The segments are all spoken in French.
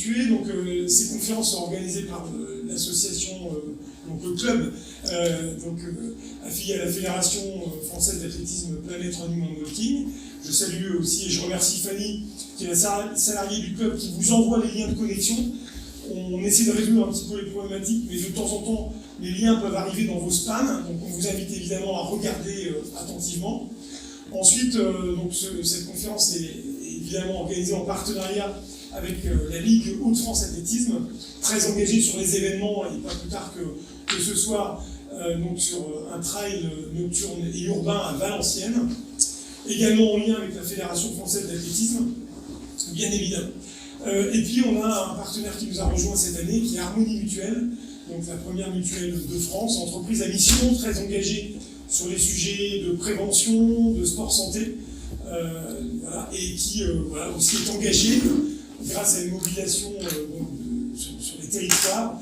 situer. Donc, ces conférences sont organisées par l'association, donc le club, affilié à la Fédération française d'athlétisme Planet Running and Walking. Je salue aussi et je remercie Fanny, qui est la salariée du club, qui vous envoie les liens de connexion. On essaie de résoudre un petit peu les problématiques, mais de temps en temps, les liens peuvent arriver dans vos spams. Donc, on vous invite évidemment à regarder attentivement. Ensuite, cette conférence est évidemment organisée en partenariat avec la Ligue Hauts-de-France Athlétisme, très engagée sur les événements, et pas plus tard que ce soir, sur un trail nocturne et urbain à Valenciennes. Également en lien avec la Fédération française d'athlétisme, bien évidemment. Et puis on a un partenaire qui nous a rejoint cette année, qui est Harmonie Mutuelle, donc la première mutuelle de France, entreprise à mission très engagée sur les sujets de prévention, de sport santé, et qui aussi est engagée grâce à une mobilisation sur les territoires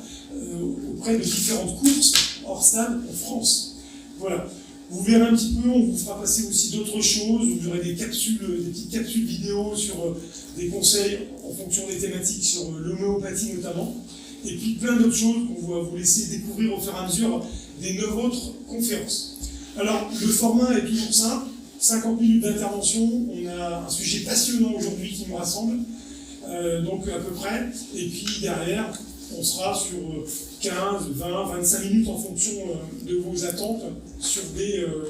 auprès de différentes courses hors stade en France. Voilà. Vous verrez un petit peu, on vous fera passer aussi d'autres choses, vous aurez des petites capsules vidéo sur des conseils en fonction des thématiques, sur l'homéopathie notamment, et puis plein d'autres choses qu'on va vous laisser découvrir au fur et à mesure des 9 autres conférences. Alors, le format est toujours simple, 50 minutes d'intervention, on a un sujet passionnant aujourd'hui qui nous rassemble, donc à peu près, et puis derrière, on sera sur 15, 20, 25 minutes en fonction de vos attentes sur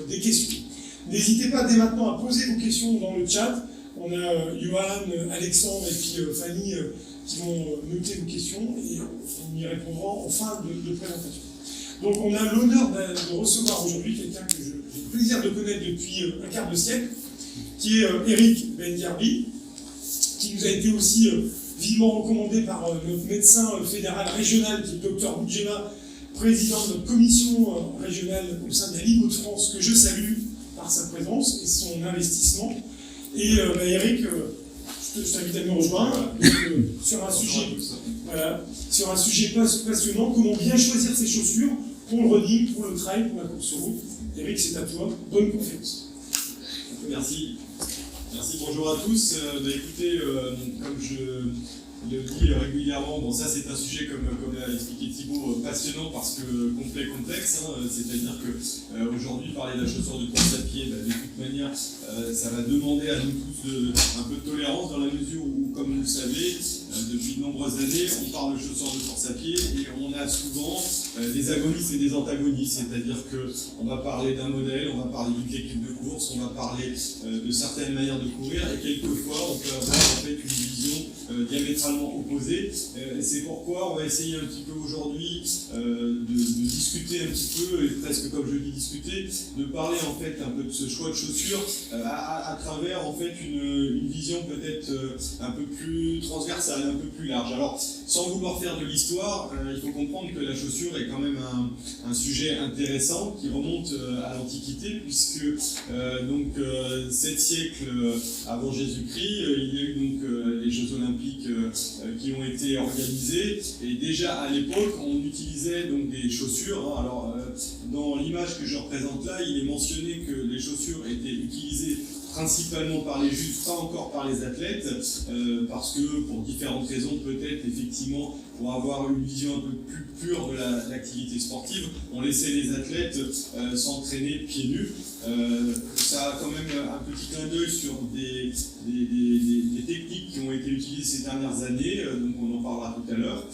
des questions. N'hésitez pas dès maintenant à poser vos questions dans le chat. On a Johan, Alexandre et puis Fanny qui vont noter vos questions et on y répondra en fin de présentation. Donc on a l'honneur de recevoir aujourd'hui quelqu'un que j'ai le plaisir de connaître depuis un quart de siècle, qui est Eric Bengarbi, qui nous a été aussi vivement recommandé par notre médecin fédéral régional, qui est le docteur Boudjema, président de notre commission régionale au sein de la Ligue Hauts-de-France, que je salue par sa présence et son investissement. Et Eric, je t'invite à nous rejoindre sur un sujet passionnant, comment bien choisir ses chaussures pour le running, pour le trail, pour la course sur route. Eric, c'est à toi. Bonne conférence. Merci. Merci, bonjour à tous. Écoutez, comme je le dis régulièrement, bon, ça c'est un sujet, comme l'a expliqué Thibaut, passionnant parce que complexe. C'est-à-dire qu'aujourd'hui, parler de la chaussure de course à pied, de toute manière, ça va demander à nous tous un peu de tolérance dans la mesure où, comme vous le savez, depuis de nombreuses années, on parle de chaussures de course à pied et on a souvent des agonistes et des antagonistes. C'est-à-dire qu'on va parler d'un modèle, on va parler d'une technique de course, on va parler de certaines manières de courir et quelquefois on peut avoir en fait une vision diamétralement opposée. C'est pourquoi on va essayer un petit peu aujourd'hui de discuter un petit peu, et presque comme je dis discuter, de parler en fait un peu de ce choix de chaussures à travers en fait une vision peut-être un peu plus transversale, un peu plus large. Alors, sans vouloir faire de l'histoire, il faut comprendre que la chaussure est quand même un sujet intéressant qui remonte à l'Antiquité, puisque 7 siècles avant Jésus-Christ, il y a eu donc les Jeux Olympiques qui ont été organisés, et déjà à l'époque, on utilisait donc des chaussures. Alors, dans l'image que je représente là, il est mentionné que les chaussures étaient utilisées principalement par les juifs, pas encore par les athlètes, parce que pour différentes raisons, peut-être effectivement pour avoir une vision un peu plus pure de l'activité sportive, on laissait les athlètes s'entraîner pieds nus. Ça a quand même un petit clin d'œil sur des techniques qui ont été utilisées ces dernières années, donc on en parlera tout à l'heure.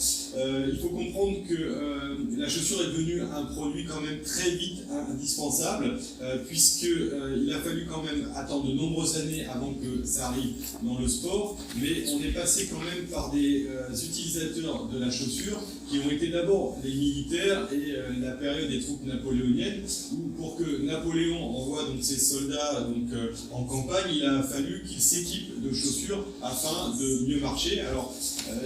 Il faut comprendre que la chaussure est devenue un produit quand même très vite indispensable, puisqu'il a fallu quand même attendre de nombreuses années avant que ça arrive dans le sport, mais on est passé quand même par des utilisateurs de la chaussure qui ont été d'abord les militaires et la période des troupes napoléoniennes, où pour que Napoléon envoie donc ses soldats en campagne, il a fallu qu'ils s'équipent de chaussures afin de mieux marcher. Alors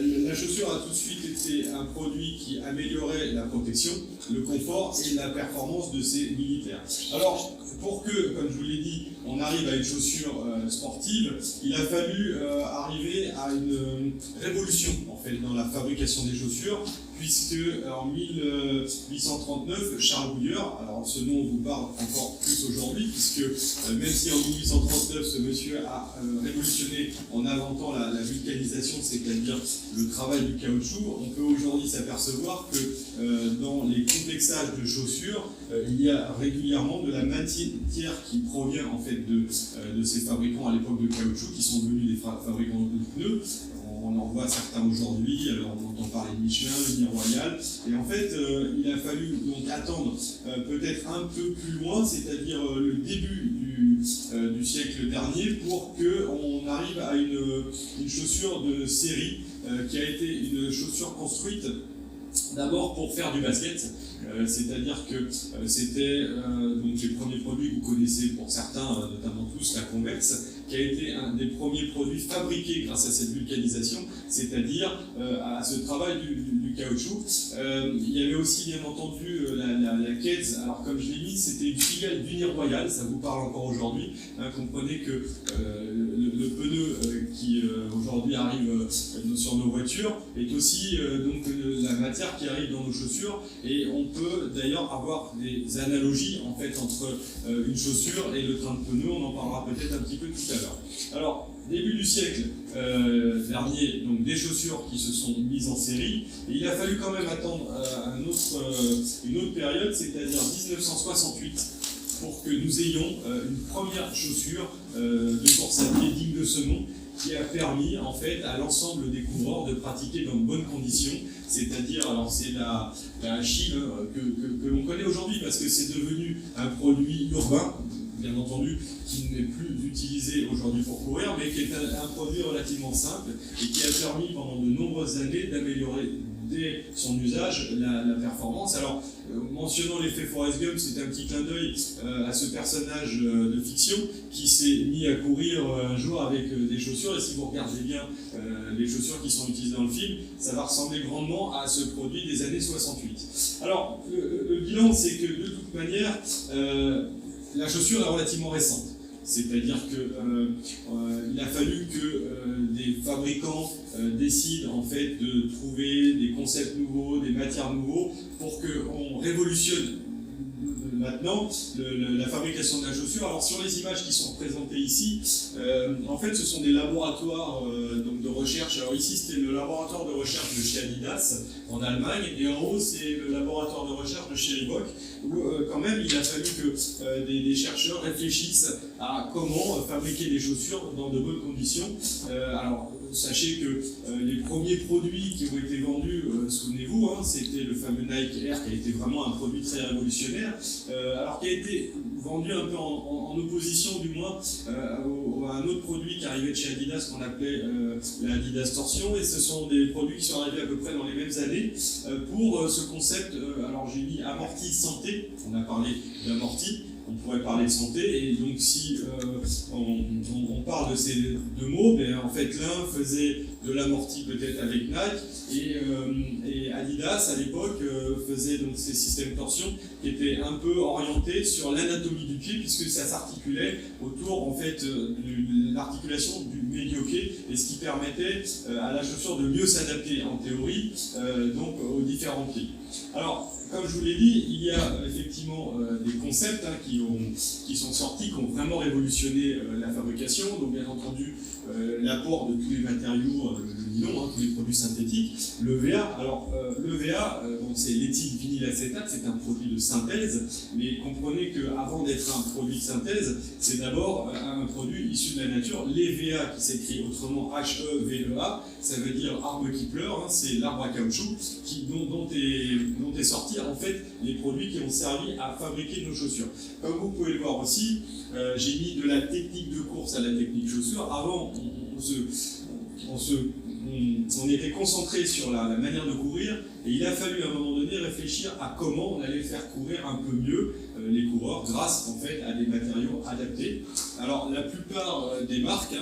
la chaussure a tout de suite été un produit qui améliorait la protection, le confort et la performance de ces militaires. Alors pour que, comme je vous l'ai dit, on arrive à une chaussure sportive, il a fallu arriver à une révolution en fait dans la fabrication des chaussures, puisque en 1839, Charles Bouilleur, alors ce nom vous parle encore plus aujourd'hui, puisque même si en 1839 ce monsieur a révolutionné en inventant la vulcanisation, c'est-à-dire le travail du caoutchouc, on peut aujourd'hui s'apercevoir que dans les complexages de chaussures, il y a régulièrement de la matière qui provient en fait de ces fabricants à l'époque de caoutchouc, qui sont devenus des fabricants de pneus. On en voit certains aujourd'hui, alors on entend parler de Michelin, Ligne Royale, et en fait il a fallu donc attendre peut-être un peu plus loin, c'est-à-dire le début du siècle dernier, pour qu'on arrive à une chaussure de série qui a été une chaussure construite d'abord pour faire du basket, c'est-à-dire que c'était donc les premiers produits que vous connaissez pour certains, notamment tous, la Converse, qui a été un des premiers produits fabriqués grâce à cette vulcanisation, c'est-à-dire à ce travail du caoutchouc. Il y avait aussi bien entendu la Keds, alors comme je l'ai mis, c'était une filiale d'Union Royale, ça vous parle encore aujourd'hui. Comprenez que le pneu qui aujourd'hui arrive sur nos voitures est aussi donc la matière qui arrive dans nos chaussures, et on peut d'ailleurs avoir des analogies en fait entre une chaussure et le train de pneus, on en parlera peut-être un petit peu tout à l'heure. Alors, début du siècle dernier, donc des chaussures qui se sont mises en série, et il a fallu quand même attendre une autre période, c'est-à-dire 1968, pour que nous ayons une première chaussure de course à pied digne de ce nom, qui a permis en fait à l'ensemble des coureurs de pratiquer dans de bonnes conditions, c'est-à-dire, alors c'est la Achille que l'on connaît aujourd'hui parce que c'est devenu un produit urbain, bien entendu, qui n'est plus utilisé aujourd'hui pour courir, mais qui est un produit relativement simple et qui a permis pendant de nombreuses années d'améliorer dès son usage la performance. Alors, mentionnant l'effet Forrest Gump, c'est un petit clin d'œil à ce personnage de fiction qui s'est mis à courir un jour avec des chaussures, et si vous regardez bien les chaussures qui sont utilisées dans le film, ça va ressembler grandement à ce produit des années 68. Alors, le bilan, c'est que de toute manière, la chaussure est relativement récente. C'est-à-dire qu'il a fallu que des fabricants décident en fait de trouver des concepts nouveaux, des matières nouveaux, pour qu'on révolutionne maintenant la fabrication de la chaussure. Alors sur les images qui sont présentées ici, en fait ce sont des laboratoires donc de recherche. Alors ici c'était le laboratoire de recherche de chez Adidas en Allemagne, et en haut c'est le laboratoire de recherche de chez Reebok, où quand même il a fallu que des chercheurs réfléchissent à comment fabriquer des chaussures dans de bonnes conditions. Alors sachez que les premiers produits qui ont été vendus, souvenez-vous, c'était le fameux Nike Air, qui a été vraiment un produit très révolutionnaire, alors qui a été vendu un peu en opposition du moins à un autre produit qui arrivait de chez Adidas qu'on appelait la Adidas Torsion, et ce sont des produits qui sont arrivés à peu près dans les mêmes années pour ce concept. Alors j'ai mis amorti santé, on a parlé d'amorti, on pourrait parler de santé, et donc si on parle de ces deux mots, ben, en fait l'un faisait de l'amorti peut-être avec Nike, et Adidas à l'époque faisait donc ces systèmes torsion qui étaient un peu orientés sur l'anatomie du pied, puisque ça s'articulait autour en fait de l'articulation du médio-pied, et ce qui permettait à la chaussure de mieux s'adapter en théorie donc aux différents pieds. Alors, comme je vous l'ai dit, il y a effectivement des concepts qui sont sortis, qui ont vraiment révolutionné la fabrication. Donc bien entendu, l'apport de tous les matériaux, le nylon, tous les produits synthétiques, l'EVA. Alors l'EVA, c'est l'éthylvinylacétate, c'est un produit de synthèse, mais comprenez qu'avant d'être un produit de synthèse, c'est d'abord un produit issu de la nature. L'EVA, qui s'écrit autrement HEVEA, ça veut dire arbre qui pleure, c'est l'arbre à caoutchouc dont est sorti en fait les produits qui ont servi à fabriquer nos chaussures. Comme vous pouvez le voir aussi, j'ai mis de la technique de course à la technique chaussure. Avant, on était concentré sur la manière de courir, et il a fallu à un moment donné réfléchir à comment on allait faire courir un peu mieux les coureurs grâce en fait à des matériaux adaptés. Alors la plupart des marques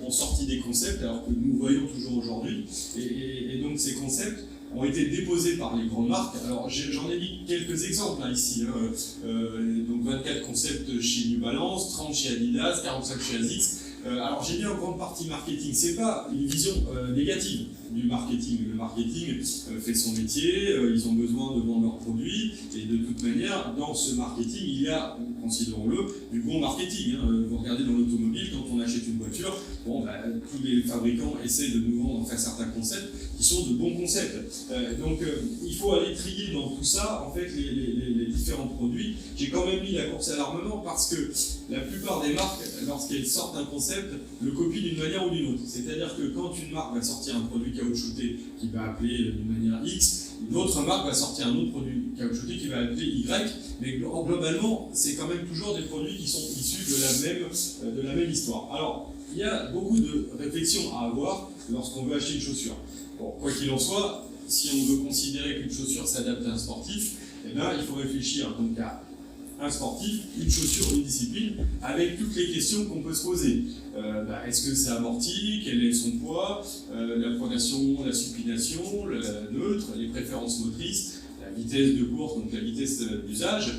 ont sorti des concepts, alors que nous voyons toujours aujourd'hui, et donc ces concepts ont été déposés par les grandes marques. Alors j'en ai mis quelques exemples là, ici. Donc 24 concepts chez New Balance, 30 chez Adidas, 45 chez ASICS. Alors j'ai dit en grande partie marketing, c'est pas une vision négative du marketing. Le marketing fait son métier, ils ont besoin de vendre leurs produits, et de toute manière, dans ce marketing, il y a, considérons-le, du bon marketing. Vous regardez dans l'automobile, quand on achète une voiture, tous les fabricants essaient de nous vendre enfin, certains concepts qui sont de bons concepts. Donc il faut aller trier dans tout ça, en fait, les différents produits. J'ai quand même mis la course à l'armement parce que la plupart des marques, lorsqu'elles sortent un concept, le copient d'une manière ou d'une autre. C'est-à-dire que quand une marque va sortir un produit caoutchouté qui va appeler d'une manière X, une autre marque va sortir un autre produit caoutchouté qui va appeler Y, mais globalement, c'est quand même toujours des produits qui sont issus de la même histoire. Alors, il y a beaucoup de réflexions à avoir lorsqu'on veut acheter une chaussure. Bon, quoi qu'il en soit, si on veut considérer qu'une chaussure s'adapte à un sportif, eh bien, il faut réfléchir donc à un sportif, une chaussure, une discipline, avec toutes les questions qu'on peut se poser. Est-ce que c'est amorti? Quel est son poids? La pronation, la supination, la neutre, les préférences motrices, la vitesse de course, donc la vitesse d'usage,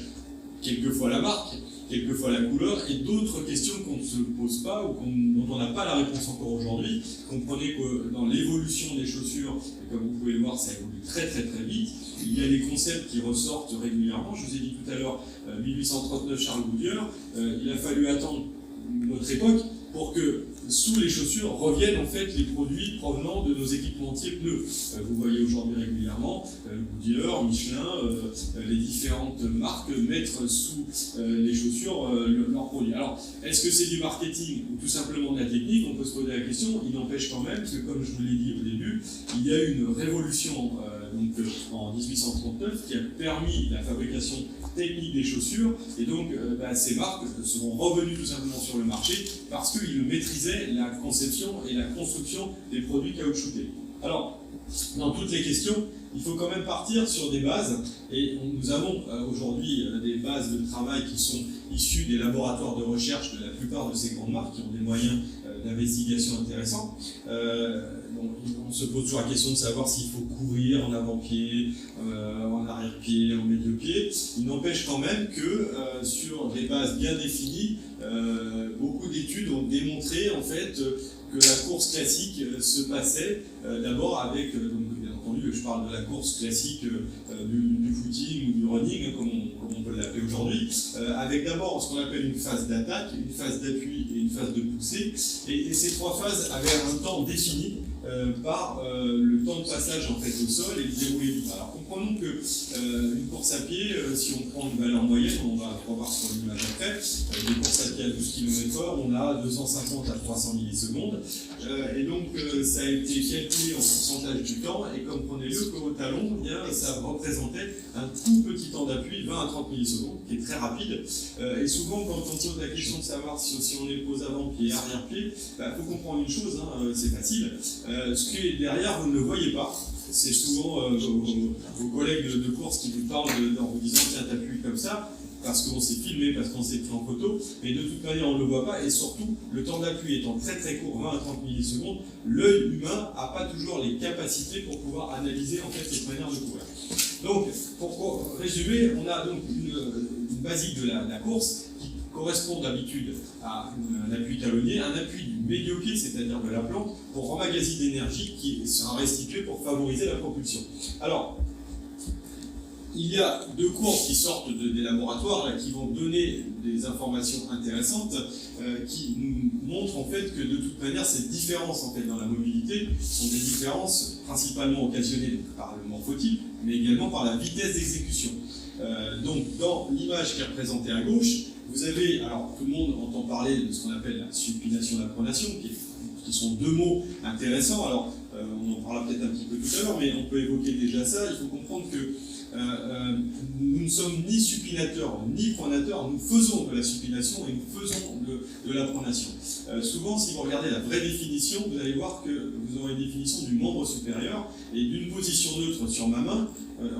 quelquefois la marque, quelquefois la couleur, et d'autres questions qu'on ne se pose pas ou dont on n'a pas la réponse encore aujourd'hui. Comprenez que dans l'évolution des chaussures, et comme vous pouvez le voir, ça évolue très très très vite. Il y a des concepts qui ressortent régulièrement. Je vous ai dit tout à l'heure, 1839 Charles Goodyear, il a fallu attendre notre époque pour que sous les chaussures reviennent en fait les produits provenant de nos équipementiers pneus. Vous voyez aujourd'hui régulièrement Goodyear, Michelin, les différentes marques mettre sous les chaussures leurs produits. Alors, est-ce que c'est du marketing ou tout simplement de la technique? On peut se poser la question. Il n'empêche quand même que, comme je vous l'ai dit au début, il y a eu une révolution en 1839 qui a permis la fabrication technique des chaussures, et donc ces marques seront revenues tout simplement sur le marché parce qu'ils maîtrisaient la conception et la construction des produits caoutchoutés. Alors, dans toutes les questions, il faut quand même partir sur des bases, et nous avons aujourd'hui des bases de travail qui sont issues des laboratoires de recherche de la plupart de ces grandes marques qui ont des moyens d'investigation intéressants. Donc, on se pose toujours la question de savoir s'il faut courir en avant-pied, en arrière-pied, en milieu-pied. Il n'empêche quand même que sur des bases bien définies, beaucoup d'études ont démontré en fait que la course classique se passait d'abord avec, donc bien entendu, je parle de la course classique du footing ou du running, comme on peut l'appeler aujourd'hui, avec d'abord ce qu'on appelle une phase d'attaque, une phase d'appui et une phase de poussée. Et ces trois phases avaient un temps défini par le temps de passage en fait au sol et le déroulé du pas. Alors comprenons que une course à pied, si on prend une valeur moyenne, on va voir sur l'image après, des courses à pied à 12 km/h, on a 250 à 300 millisecondes, et donc ça a été calculé en pourcentage du temps, et comprenez-le qu'au talon, eh bien, ça représentait un tout petit temps d'appui, 20 à 30 millisecondes, qui est très rapide, et souvent quand on pose la question de savoir si on est pose avant-pied et arrière-pied, faut comprendre une chose, c'est facile. Ce qui est derrière, vous ne le voyez pas. C'est souvent vos collègues de course qui vous parlent en vous disant tiens, t'appuies comme ça, parce qu'on s'est filmé, parce qu'on s'est pris en photo, mais de toute manière, on ne le voit pas, et surtout, le temps d'appui étant très très court, 20 à 30 millisecondes, l'œil humain n'a pas toujours les capacités pour pouvoir analyser en fait cette manière de courir. Donc, pour résumer, on a donc une basique de la course qui correspond d'habitude à un appui talonnier, un appui du médio-pied, c'est-à-dire de la plante, pour emmagasiner d'énergie qui sera restituée pour favoriser la propulsion. Alors, il y a deux courbes qui sortent des laboratoires là, qui vont donner des informations intéressantes qui nous montrent en fait que de toute manière ces différences en fait, dans la mobilité sont des différences principalement occasionnées par le morphotype, mais également par la vitesse d'exécution. Donc dans l'image qui est représentée à gauche, vous avez, alors tout le monde entend parler de ce qu'on appelle la supination et la pronation, qui sont deux mots intéressants. Alors on en parlera peut-être un petit peu tout à l'heure, mais on peut évoquer déjà ça. Il faut comprendre que nous ne sommes ni supinateurs ni pronateurs, nous faisons de la supination et nous faisons de la pronation. Souvent, si vous regardez la vraie définition, vous allez voir que vous aurez une définition du membre supérieur et d'une position neutre sur ma main.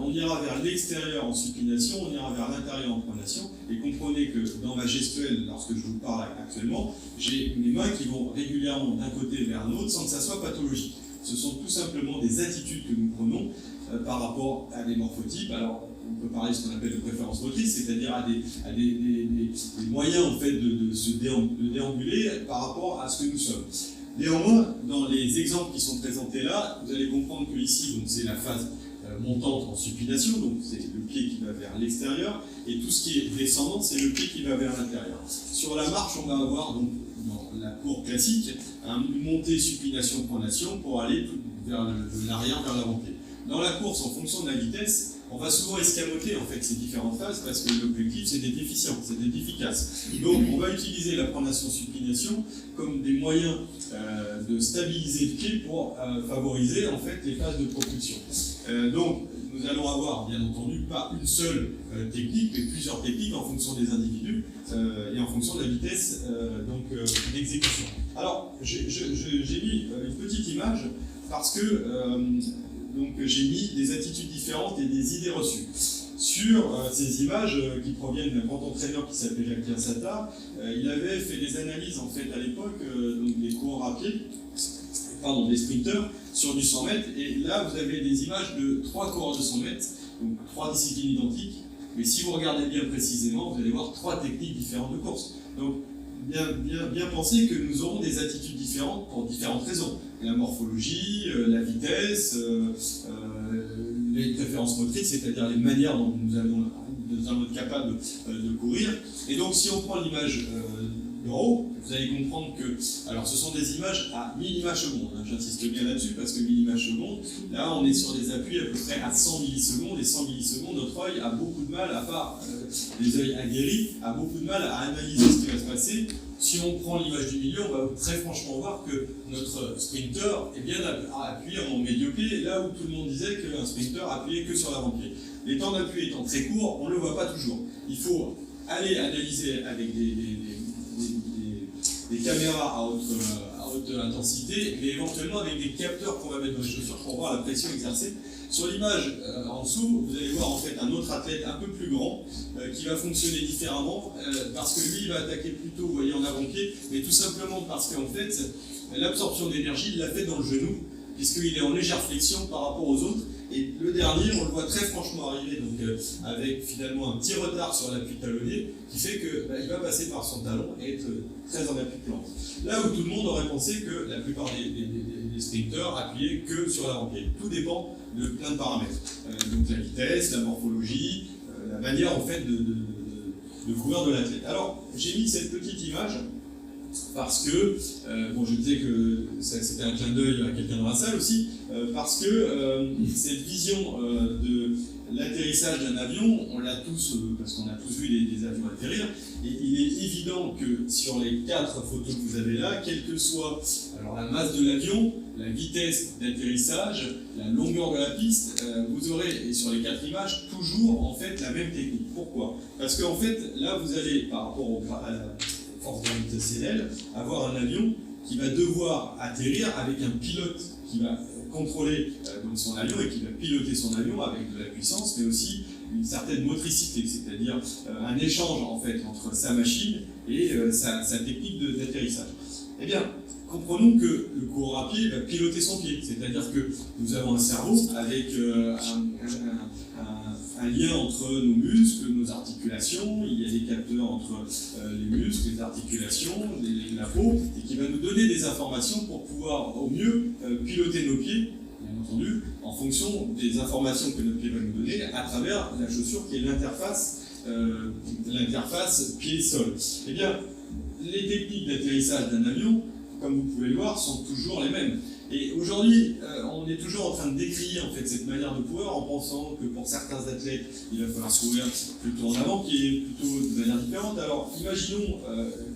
On ira vers l'extérieur en supination, on ira vers l'intérieur en pronation, et comprenez que dans ma gestuelle, lorsque je vous parle actuellement, j'ai mes mains qui vont régulièrement d'un côté vers l'autre sans que ça soit pathologique. Ce sont tout simplement des attitudes que nous prenons par rapport à des morphotypes. Alors, on peut parler de ce qu'on appelle de préférence motrice, c'est-à-dire à des moyens en fait de déambuler par rapport à ce que nous sommes. Néanmoins, dans les exemples qui sont présentés là, vous allez comprendre que ici, donc c'est la phase montante en supination, donc c'est le pied qui va vers l'extérieur, et tout ce qui est descendant, c'est le pied qui va vers l'intérieur. Sur la marche, on va avoir donc dans la courbe classique une montée supination-pronation pour aller vers l'arrière, vers l'avant-pied. Dans la course, en fonction de la vitesse, on va souvent escamoter en fait ces différentes phases parce que l'objectif c'est d'être efficient, c'est d'être efficace. Donc on va utiliser la pronation-supination comme des moyens de stabiliser le pied pour favoriser en fait les phases de propulsion. Donc nous allons avoir bien entendu pas une seule technique, mais plusieurs techniques en fonction des individus et en fonction de la vitesse d'exécution. Alors j'ai mis une petite image parce que donc j'ai mis des attitudes différentes et des idées reçues. Sur ces images qui proviennent d'un grand entraîneur qui s'appelait Jacques Satta, il avait fait des analyses en fait à l'époque des coureurs à pied, des sprinteurs sur du 100 mètres, et là vous avez des images de 3 coureurs de 100 mètres, donc 3 disciplines identiques, mais si vous regardez bien précisément, vous allez voir 3 techniques différentes de course. Donc bien penser que nous aurons des attitudes différentes pour différentes raisons. La morphologie, la vitesse, les préférences motrices, c'est-à-dire les manières dont nous allons être capables de courir. Et donc si on prend l'image de haut, vous allez comprendre que, alors ce sont des images à 1000 images secondes, hein, j'insiste bien là-dessus parce que 1000 images secondes, là on est sur des appuis à peu près à 100 millisecondes, et 100 millisecondes, notre œil a beaucoup de mal, à part les œils aguerris, a beaucoup de mal à analyser ce qui va se passer. Si on prend l'image du milieu, on va très franchement voir que notre sprinter est bien appuyé en médio-pied, là où tout le monde disait qu'un sprinter appuyait que sur l'avant-pied. Les temps d'appui étant très courts, on ne le voit pas toujours. Il faut aller analyser avec des caméras à haute intensité, mais éventuellement avec des capteurs qu'on va mettre dans les chaussures pour voir la pression exercée. Sur l'image en dessous, vous allez voir en fait un autre athlète un peu plus grand qui va fonctionner différemment parce que lui il va attaquer plutôt, vous voyez, en avant-pied, mais tout simplement parce qu'en fait l'absorption d'énergie il l'a fait dans le genou puisqu'il est en légère flexion par rapport aux autres. Et le dernier, on le voit très franchement arriver, donc avec finalement un petit retard sur l'appui talonnier, qui fait qu'il va passer par son talon et être très en appui plan. Là où tout le monde aurait pensé que la plupart des sprinteurs appuyaient que sur l'avant-pied. Tout dépend de plein de paramètres. Donc la vitesse, la morphologie, la manière en fait de courir de l'athlète. Alors j'ai mis cette petite image parce que, je disais que c'était un clin d'œil à quelqu'un dans la salle aussi, parce que cette vision de l'atterrissage d'un avion, on l'a tous, parce qu'on a tous vu des avions atterrir, et il est évident que sur les 4 photos que vous avez là, quelle que soit la masse de l'avion, la vitesse d'atterrissage, la longueur de la piste, vous aurez, et sur les 4 images, toujours en fait la même technique. Pourquoi ? Parce qu'en fait, là vous allez, par rapport à la force gravitationnelle, avoir un avion qui va devoir atterrir avec un pilote qui va contrôler donc son avion et qui va piloter son avion avec de la puissance, mais aussi une certaine motricité, c'est-à-dire un échange en fait entre sa machine et sa technique d'atterrissage. Eh bien, comprenons que le coureur à pied va piloter son pied, c'est-à-dire que nous avons un cerveau avec un lien entre nos muscles, nos articulations, il y a des capteurs entre les muscles, les articulations, la peau, et qui va nous donner des informations pour pouvoir au mieux piloter nos pieds, bien entendu, en fonction des informations que notre pied va nous donner à travers la chaussure qui est l'interface pied-sol. Eh bien, les techniques d'atterrissage d'un avion, comme vous pouvez le voir, sont toujours les mêmes. Et aujourd'hui, on est toujours en train de décrier en fait cette manière de courir en pensant que pour certains athlètes, il va falloir courir plutôt en avant, qui est plutôt de manière différente. Alors, imaginons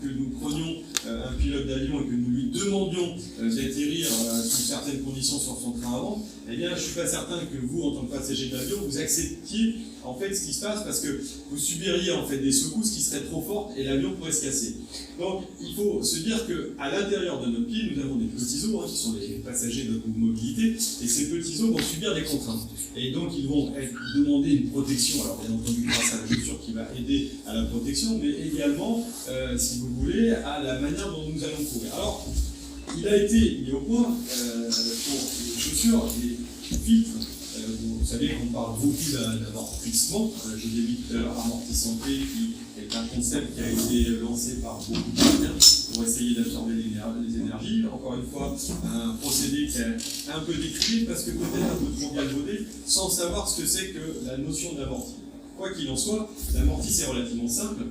que nous prenions un pilote d'avion et que nous lui demandions d'atterrir sous certaines conditions sur son train avant. Eh bien, je ne suis pas certain que vous, en tant que passager d'avion, vous acceptiez en fait ce qui se passe parce que vous subiriez en fait des secousses qui seraient trop fortes et l'avion pourrait se casser. Donc, il faut se dire qu'à l'intérieur de nos pieds, nous avons des petits os qui sont les passagers de notre mobilité, et ces petits os vont subir des contraintes. Et donc ils vont demander une protection, alors bien entendu grâce à la chaussure qui va aider à la protection, mais également, si vous voulez, à la manière dont nous allons courir. Alors, il a été mis au point pour les chaussures, les filtres, savez qu'on parle beaucoup d'amortissement. Je vous ai dit tout à l'heure amorti-santé, qui est un concept qui a été lancé par beaucoup de partenaires pour essayer d'absorber les énergies. Encore une fois, un procédé qui est un peu décrié parce que peut-être un peu trop galvaudé, sans savoir ce que c'est que la notion d'amorti. Quoi qu'il en soit, l'amorti c'est relativement simple.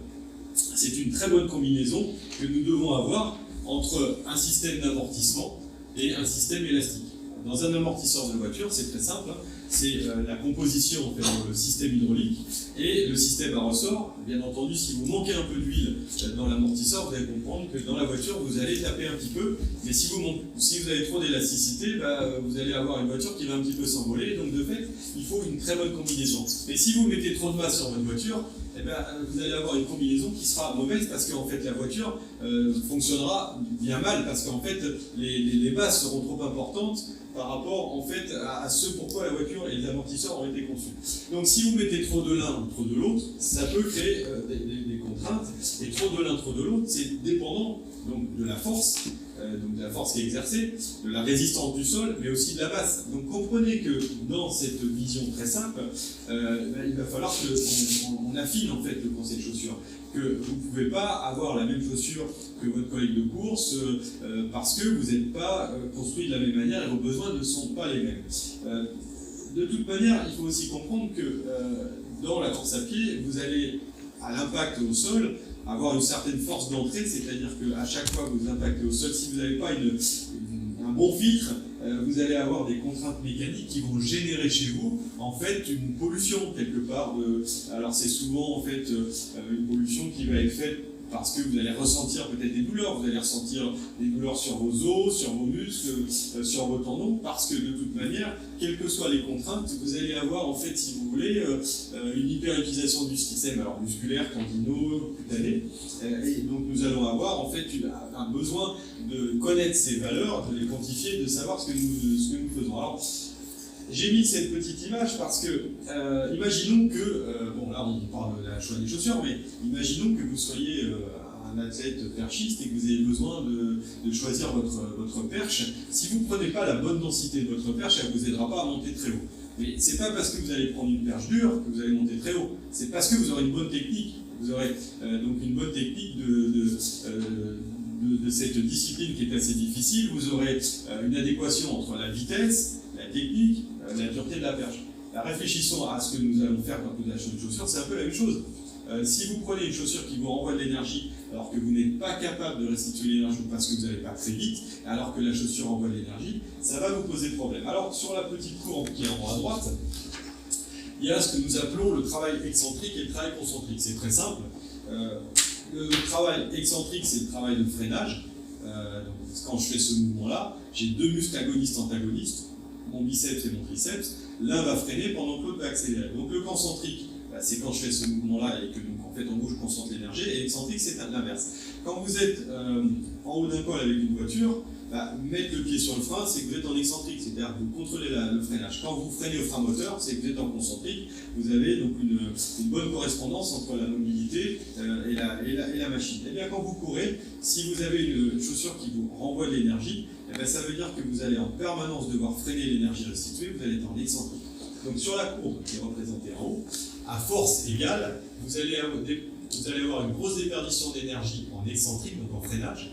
C'est une très bonne combinaison que nous devons avoir entre un système d'amortissement et un système élastique. Dans un amortisseur de voiture, c'est très simple, c'est la composition en fait, dans le système hydraulique et le système à ressort. Bien entendu, si vous manquez un peu d'huile dans l'amortisseur, vous allez comprendre que dans la voiture, vous allez taper un petit peu, mais si vous avez trop d'élasticité, vous allez avoir une voiture qui va un petit peu s'envoler. Donc de fait, il faut une très bonne combinaison. Et si vous mettez trop de masse sur votre voiture, vous allez avoir une combinaison qui sera mauvaise parce qu'en fait la voiture fonctionnera bien mal parce qu'en fait les masses seront trop importantes par rapport en fait à ce pourquoi la voiture et les amortisseurs ont été conçus. Donc si vous mettez trop de l'un ou trop de l'autre, ça peut créer des contraintes, et trop de l'un, trop de l'autre, c'est dépendant donc, de la force, donc de la force qui est exercée, de la résistance du sol, mais aussi de la masse. Donc comprenez que dans cette vision très simple, il va falloir qu'on affine en fait le conseil de chaussure. Que vous ne pouvez pas avoir la même chaussure que votre collègue de course parce que vous n'êtes pas construit de la même manière et vos besoins ne sont pas les mêmes. De toute manière, il faut aussi comprendre que dans la course à pied, vous allez, à l'impact au sol, avoir une certaine force d'entrée, c'est-à-dire qu'à chaque fois que vous impactez au sol, si vous n'avez pas un bon filtre, vous allez avoir des contraintes mécaniques qui vont générer chez vous en fait une pollution quelque part. Alors c'est souvent en fait une pollution qui va être faite parce que vous allez ressentir peut-être des douleurs, vous allez ressentir des douleurs sur vos os, sur vos muscles, sur vos tendons, parce que de toute manière, quelles que soient les contraintes, vous allez avoir en fait, si vous voulez, une hyperutilisation du système alors musculaire, tendineux, cutané, et donc nous allons avoir en fait un besoin de connaître ces valeurs, de les quantifier, de savoir ce que nous faisons. Alors, j'ai mis cette petite image parce que, imaginons que, bon là on parle de la choix des chaussures, mais imaginons que vous soyez un athlète perchiste et que vous ayez besoin de choisir votre perche. Si vous ne prenez pas la bonne densité de votre perche, elle ne vous aidera pas à monter très haut. Mais c'est pas parce que vous allez prendre une perche dure que vous allez monter très haut, c'est parce que vous aurez une bonne technique. Vous aurez donc une bonne technique de cette discipline qui est assez difficile. Vous aurez une adéquation entre la vitesse, la technique, la dureté de la perche. Réfléchissons à ce que nous allons faire quand nous achetons une chaussure, c'est un peu la même chose. Si vous prenez une chaussure qui vous renvoie de l'énergie alors que vous n'êtes pas capable de restituer l'énergie parce que vous n'allez pas très vite, alors que la chaussure envoie de l'énergie, ça va vous poser problème. Alors sur la petite courbe qui est en haut à droite, il y a ce que nous appelons le travail excentrique et le travail concentrique. C'est très simple. Le travail excentrique, c'est le travail de freinage. Donc, quand je fais ce mouvement-là, j'ai deux muscles agonistes-antagonistes, mon biceps et mon triceps. L'un va freiner pendant que l'autre va accélérer. Donc le concentrique, c'est quand je fais ce mouvement-là et que donc, en fait en gros je concentre l'énergie, et l'excentrique c'est l'inverse. Quand vous êtes en haut d'un col avec une voiture, mettre le pied sur le frein, c'est que vous êtes en excentrique, c'est-à-dire que vous contrôlez le freinage. Quand vous freinez au frein moteur, c'est que vous êtes en concentrique, vous avez donc une bonne correspondance entre la mobilité et la machine. Et bien quand vous courez, si vous avez une chaussure qui vous renvoie de l'énergie, ça veut dire que vous allez en permanence devoir freiner l'énergie restituée, vous allez être en excentrique. Donc sur la courbe qui est représentée en haut, à force égale, vous allez avoir une grosse déperdition d'énergie en excentrique, donc en freinage,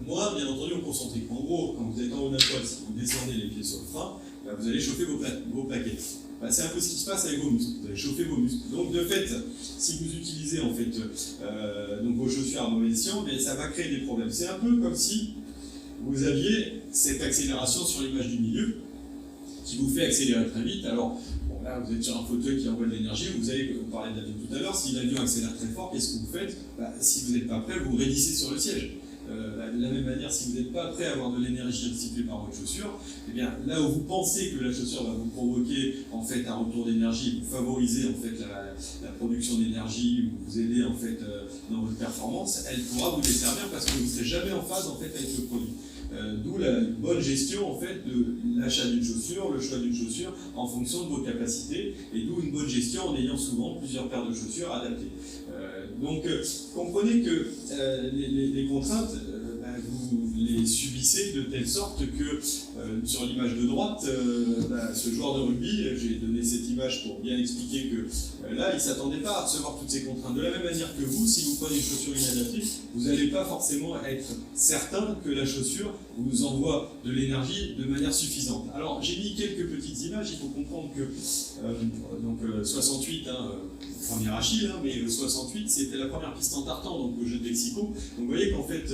moins bien entendu en concentrique. En gros, quand vous êtes en haut d'un col, si vous descendez les pieds sur le frein, vous allez chauffer vos plaquettes. C'est un peu ce qui se passe avec vos muscles, vous allez chauffer vos muscles. Donc de fait, si vous utilisez en fait donc vos chaussures à mauvais escient, ça va créer des problèmes. C'est un peu comme si vous aviez cette accélération sur l'image du milieu qui vous fait accélérer très vite. Alors, bon, là, vous êtes sur un fauteuil qui envoie de l'énergie, vous avez parlé de l'avion tout à l'heure, si l'avion accélère très fort, qu'est-ce que vous faites? Si vous n'êtes pas prêt, vous raidissez sur le siège. De la même manière, si vous n'êtes pas prêt à avoir de l'énergie restituée par votre chaussure, eh bien, là où vous pensez que la chaussure va vous provoquer en fait un retour d'énergie, vous favoriser en fait la production d'énergie, ou vous aider en fait dans votre performance, elle pourra vous desservir parce que vous ne serez jamais en phase en fait avec le produit. D'où la bonne gestion en fait de l'achat d'une chaussure, le choix d'une chaussure en fonction de vos capacités, et d'où une bonne gestion en ayant souvent plusieurs paires de chaussures adaptées. Donc comprenez que les contraintes, vous les subissez de telle sorte que sur l'image de droite, ce joueur de rugby, j'ai donné cette image pour bien expliquer que là, il ne s'attendait pas à recevoir toutes ces contraintes. De la même manière que vous, si vous prenez une chaussure inadaptée, vous n'allez pas forcément être certain que la chaussure vous envoie de l'énergie de manière suffisante. Alors, j'ai mis quelques petites images. Il faut comprendre que 68, premier Achille, mais 68, c'était la première piste en tartan, donc au jeu de Mexico. Donc vous voyez qu'en fait,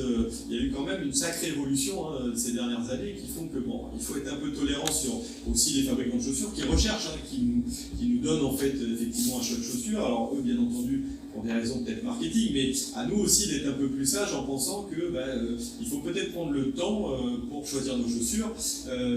il y a eu quand même une sacrée évolution ces dernières années qui font que il faut être un peu tolérant sur aussi les fabricants de chaussures qui recherchent, qui nous donnent en fait effectivement un choix de chaussures. Alors eux, bien entendu, pour des raisons peut-être marketing, mais à nous aussi d'être un peu plus sages en pensant que il faut peut-être prendre le temps pour choisir nos chaussures,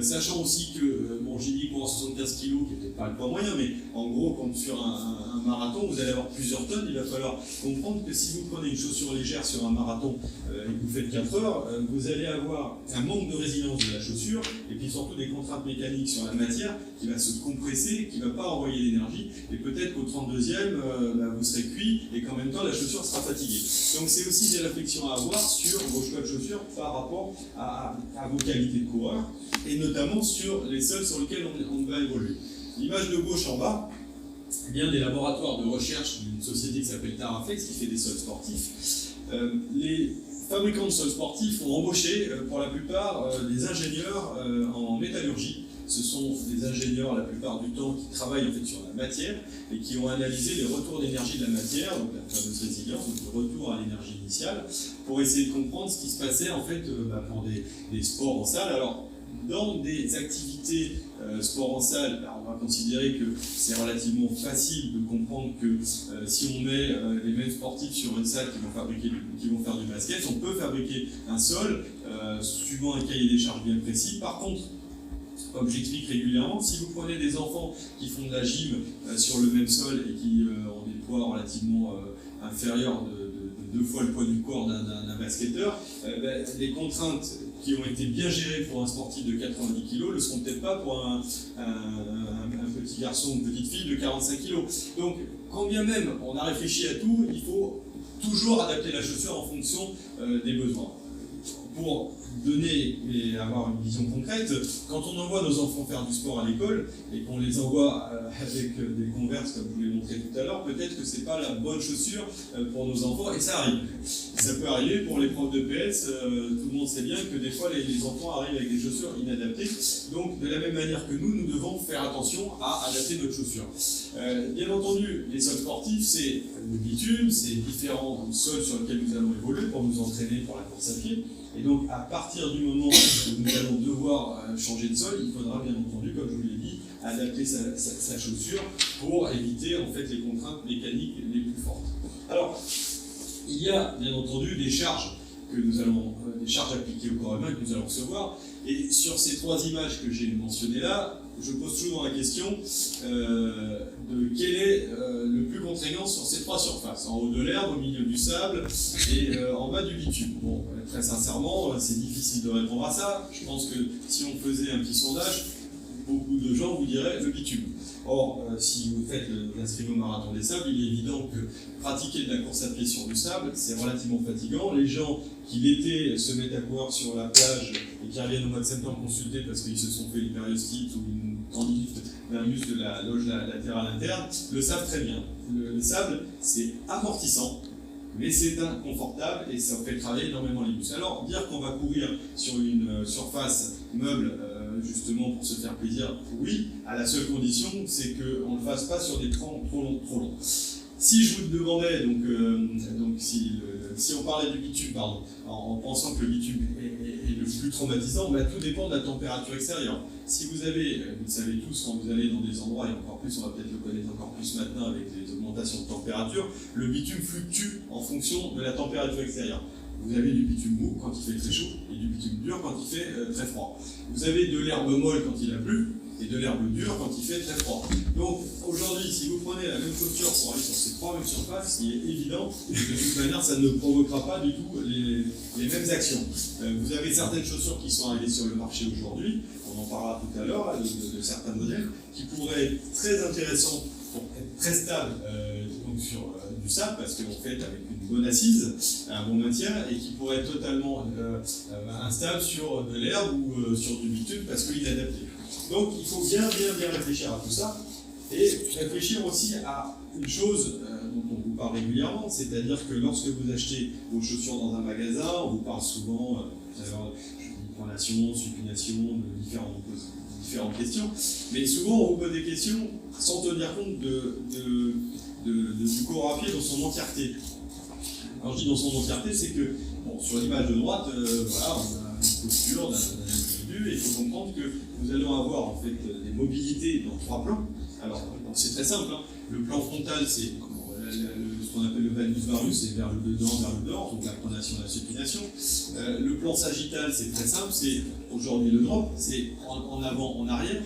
sachant aussi que j'ai dit pour 75 kg, qui n'est peut-être pas le poids moyen, mais en gros, comme sur un marathon, vous allez avoir plusieurs tonnes, il va falloir comprendre que si vous prenez une chaussure légère sur un marathon et que vous faites 4 heures, vous allez avoir un manque de résilience de la chaussure, et puis surtout des contraintes mécaniques sur la matière qui va se compresser, qui ne va pas envoyer l'énergie, et peut-être qu'au 32e, vous serez cuit, et qu'en même temps la chaussure sera fatiguée. Donc c'est aussi des réflexions à avoir sur vos choix de chaussures par rapport à vos qualités de coureur, et notamment sur les sols sur lesquels on va évoluer. L'image de gauche en bas vient des laboratoires de recherche d'une société qui s'appelle Taraflex, qui fait des sols sportifs. Les fabricants de sols sportifs ont embauché pour la plupart des ingénieurs en métallurgie. Ce sont des ingénieurs la plupart du temps qui travaillent en fait sur la matière et qui ont analysé les retours d'énergie de la matière, donc la fameuse résilience, donc le retour à l'énergie initiale, pour essayer de comprendre ce qui se passait en fait pour des sports en salle. Alors, dans des activités sport en salle, on va considérer que c'est relativement facile de comprendre que si on met les mêmes sportifs sur une salle qui vont faire du basket, on peut fabriquer un sol suivant un cahier des charges bien précis. Par contre, comme j'explique régulièrement, si vous prenez des enfants qui font de la gym sur le même sol et qui ont des poids relativement inférieurs de 2 fois le poids du corps d'un basketteur, les contraintes qui ont été bien gérées pour un sportif de 90 kg ne le seront peut-être pas pour un petit garçon ou une petite fille de 45 kg. Donc, quand bien même on a réfléchi à tout, il faut toujours adapter la chaussure en fonction des besoins. Pour donner et avoir une vision concrète, quand on envoie nos enfants faire du sport à l'école et qu'on les envoie avec des Converse comme je vous l'ai montré tout à l'heure, peut-être que c'est pas la bonne chaussure pour nos enfants, et ça arrive. Ça peut arriver pour les profs de PS, tout le monde sait bien que des fois les enfants arrivent avec des chaussures inadaptées, donc de la même manière que nous devons faire attention à adapter notre chaussure. Bien entendu, les sols sportifs, c'est le bitume, c'est différents sols sur lesquels nous allons évoluer pour nous entraîner pour la course à pied. Et donc, à partir du moment où nous allons devoir changer de sol, il faudra bien entendu, comme je vous l'ai dit, adapter sa chaussure pour éviter en fait les contraintes mécaniques les plus fortes. Alors, il y a bien entendu des charges des charges appliquées au corps humain que nous allons recevoir. Et sur ces 3 images que j'ai mentionnées là, je pose toujours la question de quel est le plus contraignant sur ces 3 surfaces, en haut de l'herbe, au milieu du sable et en bas du bitume. Bon, très sincèrement, c'est difficile de répondre à ça. Je pense que si on faisait un petit sondage, beaucoup de gens vous diraient le bitume. Or, si vous faites l'inscription au marathon des sables, il est évident que pratiquer de la course à pied sur du sable, c'est relativement fatigant. Les gens qui l'été se mettent à courir sur la plage et qui reviennent au mois de septembre consulter parce qu'ils se sont fait une périostite ou une tendinite d'un muscle de la loge latérale interne, le savent très bien. Le sable, c'est amortissant, mais c'est inconfortable et ça fait travailler énormément les muscles. Alors, dire qu'on va courir sur une surface meuble, justement pour se faire plaisir, oui, à la seule condition, c'est qu'on ne le fasse pas sur des temps trop longs. Si je vous demandais, si on parlait du bitume, pardon, en pensant que le bitume est le plus traumatisant, tout dépend de la température extérieure. Si vous avez, vous le savez tous, quand vous allez dans des endroits, et encore plus, on va peut-être le connaître encore plus maintenant avec les augmentations de température, le bitume fluctue en fonction de la température extérieure. Vous avez du bitume mou quand il fait très chaud et du bitume dur quand il fait très froid. Vous avez de l'herbe molle quand il a plu et de l'herbe dure quand il fait très froid. Donc aujourd'hui, si vous prenez la même chaussure pour aller sur ces 3 mêmes surfaces, il est évident que de toute manière, ça ne provoquera pas du tout les mêmes actions. Vous avez certaines chaussures qui sont arrivées sur le marché aujourd'hui, on en parlera tout à l'heure, de certains modèles, qui pourraient être très intéressants pour être très stables, donc donc sur du sable, parce qu'en fait avec une bonne assise, un bon maintien, et qui pourrait être totalement instable sur de l'herbe ou sur du bitume parce qu'il est adapté. Donc il faut bien réfléchir à tout ça, et réfléchir aussi à une chose dont on vous parle régulièrement, c'est-à-dire que lorsque vous achetez vos chaussures dans un magasin, on vous parle souvent pronation, supination, de différentes questions, mais souvent on vous pose des questions sans tenir compte du corps à pied dans son entièreté. Quand je dis dans son entièreté, c'est que bon, sur l'image de droite, voilà, on a une posture d'un individu, et il faut comprendre que nous allons avoir en fait des mobilités dans 3 plans. Alors c'est très simple, hein. Le plan frontal, c'est ce qu'on appelle le valgus varus, c'est vers le dehors, donc la pronation, la supination. Le plan sagittal, c'est très simple, c'est aujourd'hui le drop, c'est en avant, en arrière.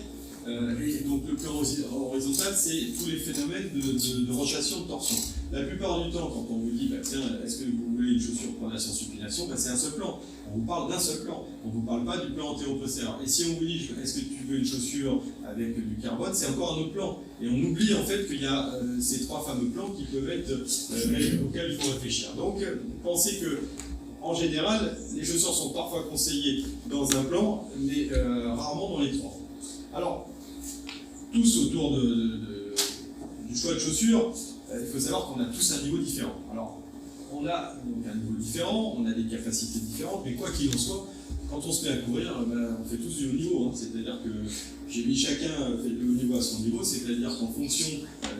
Et donc le plan horizontal, c'est tous les phénomènes de rotation, de torsion. La plupart du temps, quand on vous dit, bah, tiens, est-ce que vous voulez une chaussure pronation, supination, bah, c'est un seul plan. On vous parle d'un seul plan. On ne vous parle pas du plan antéro-postérieur. Et si on vous dit, est-ce que tu veux une chaussure avec du carbone, c'est encore un autre plan. Et on oublie en fait qu'il y a ces 3 fameux plans qui peuvent être auxquels il faut réfléchir. Donc, pensez que en général, les chaussures sont parfois conseillées dans un plan, mais rarement dans les 3. Alors, tous autour du choix de chaussures, il faut savoir qu'on a tous un niveau différent. Alors, on a donc un niveau différent, on a des capacités différentes, mais quoi qu'il en soit, quand on se met à courir, on fait tous du haut niveau. Hein. C'est-à-dire que j'ai mis chacun fait le haut niveau à son niveau, c'est-à-dire qu'en fonction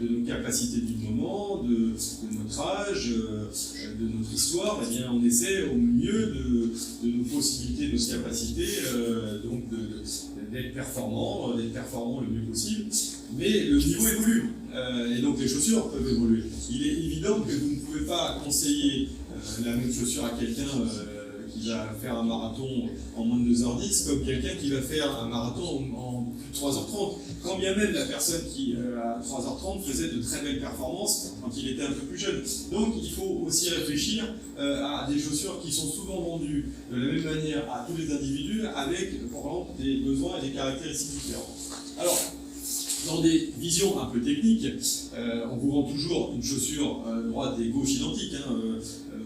de nos capacités du moment, de notre âge, de notre histoire, eh bien, on essaie au mieux de nos possibilités, de nos capacités, donc d'être performant le mieux possible. Mais le niveau évolue, et donc les chaussures peuvent évoluer. Il est évident que vous ne pouvez pas conseiller la même chaussure à quelqu'un qui va faire un marathon en moins de 2h10 comme quelqu'un qui va faire un marathon en plus de 3h30. Quand bien même la personne qui à 3h30 faisait de très belles performances quand il était un peu plus jeune. Donc il faut aussi réfléchir à des chaussures qui sont souvent vendues de la même manière à tous les individus avec par exemple des besoins et des caractéristiques différentes. Alors, dans des visions un peu techniques, on vous vend toujours une chaussure droite et gauche identique. Hein,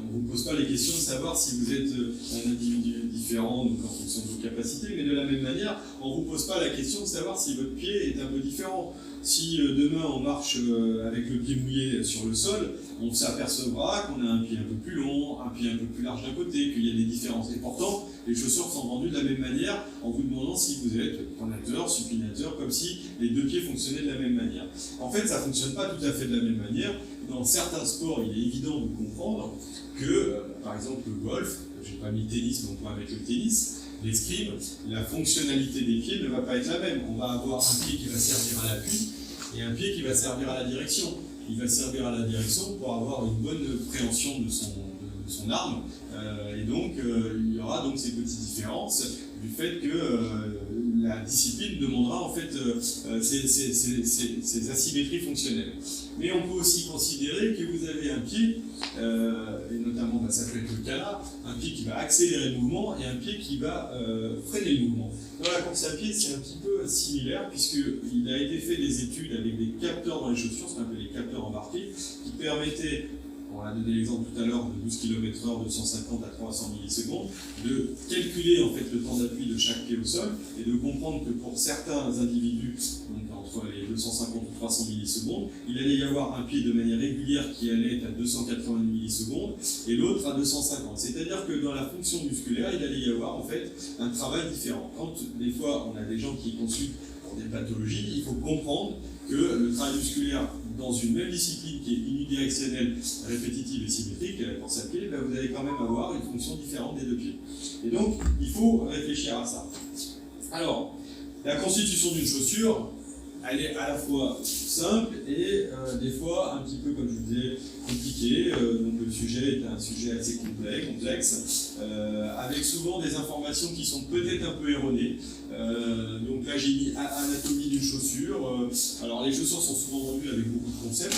on ne vous pose pas les questions de savoir si vous êtes un individu différent, donc en fonction de vos capacités, mais de la même manière, on ne vous pose pas la question de savoir si votre pied est un peu différent. Si demain on marche avec le pied mouillé sur le sol, on s'apercevra qu'on a un pied un peu plus long, un pied un peu plus large d'un côté, qu'il y a des différences. Et pourtant, les chaussures sont vendues de la même manière en vous demandant si vous êtes pronateur, supinateur, comme si les 2 pieds fonctionnaient de la même manière. En fait, ça ne fonctionne pas tout à fait de la même manière. Dans certains sports, il est évident de comprendre que, par exemple, le golf, je n'ai pas mis tennis, mais on pourrait mettre le tennis, l'escrime, la fonctionnalité des pieds ne va pas être la même. On va avoir un pied qui va servir à l'appui et un pied qui va servir à la direction. Il va servir à la direction pour avoir une bonne préhension de son arme, et donc il y aura donc ces petites différences du fait que la discipline demandera en fait ces asymétries fonctionnelles. Mais on peut aussi considérer que vous avez un pied, et notamment ça peut être le cas là, un pied qui va accélérer le mouvement et un pied qui va freiner le mouvement. Dans la course à pied, c'est un petit peu similaire puisqu'il a été fait des études avec des capteurs dans les chaussures, ce qu'on appelle les capteurs embarqués, qui permettaient, on a donné l'exemple tout à l'heure de 12 km/h de 150 à 300 millisecondes, de calculer en fait le temps d'appui de chaque pied au sol et de comprendre que pour certains individus, donc entre les 250 ou 300 millisecondes, il allait y avoir un pied de manière régulière qui allait être à 280 millisecondes et l'autre à 250. C'est-à-dire que dans la fonction musculaire, il allait y avoir en fait un travail différent. Quand des fois on a des gens qui consultent pour des pathologies, il faut comprendre que le travail musculaire dans une même discipline qui est unidirectionnelle, répétitive et symétrique, la course à pied, ben vous allez quand même avoir une fonction différente des 2 pieds. Et donc, il faut réfléchir à ça. Alors, la constitution d'une chaussure, elle est à la fois simple et des fois un petit peu, comme je vous disais, compliquée. Donc le sujet est un sujet assez complexe, avec souvent des informations qui sont peut-être un peu erronées. Donc là j'ai mis anatomie d'une chaussure. Alors les chaussures sont souvent vendues avec beaucoup de concepts,